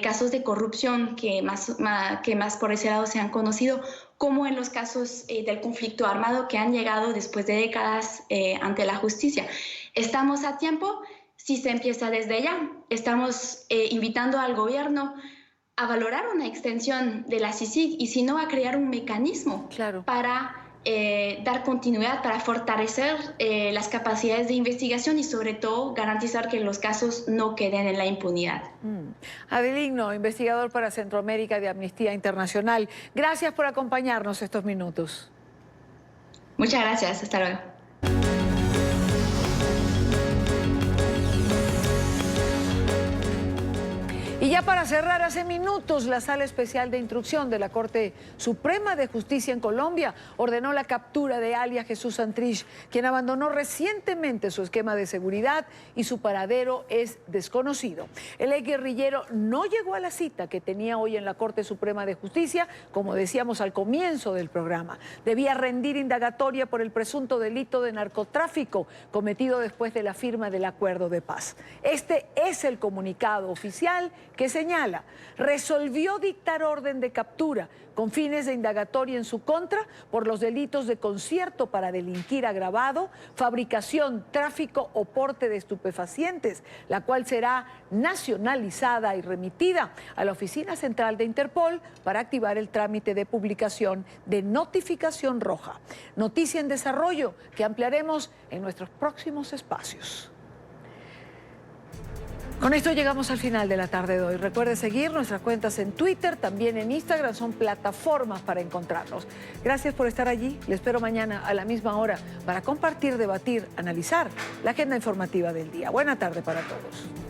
casos de corrupción que más por ese lado se han conocido, como en los casos del conflicto armado que han llegado después de décadas ante la justicia. Estamos a tiempo si se empieza desde ya. Estamos invitando al gobierno a valorar una extensión de la CICIG y si no, a crear un mecanismo para dar continuidad, para fortalecer las capacidades de investigación y sobre todo garantizar que los casos no queden en la impunidad.
Adeline, investigador para Centroamérica de Amnistía Internacional, gracias por acompañarnos estos minutos.
Muchas gracias, hasta luego.
Y ya para cerrar, hace minutos la Sala Especial de Instrucción de la Corte Suprema de Justicia en Colombia ordenó la captura de alias Jesús Santrich, quien abandonó recientemente su esquema de seguridad y su paradero es desconocido. El exguerrillero no llegó a la cita que tenía hoy en la Corte Suprema de Justicia, como decíamos al comienzo del programa. Debía rendir indagatoria por el presunto delito de narcotráfico cometido después de la firma del acuerdo de paz. Este es el comunicado oficial que señala, resolvió dictar orden de captura con fines de indagatoria en su contra por los delitos de concierto para delinquir agravado, fabricación, tráfico o porte de estupefacientes, la cual será nacionalizada y remitida a la Oficina Central de Interpol para activar el trámite de publicación de notificación roja. Noticia en desarrollo que ampliaremos en nuestros próximos espacios. Con esto llegamos al final de la tarde de hoy. Recuerde seguir nuestras cuentas en Twitter, también en Instagram, son plataformas para encontrarnos. Gracias por estar allí. Les espero mañana a la misma hora para compartir, debatir, analizar la agenda informativa del día. Buena tarde para todos.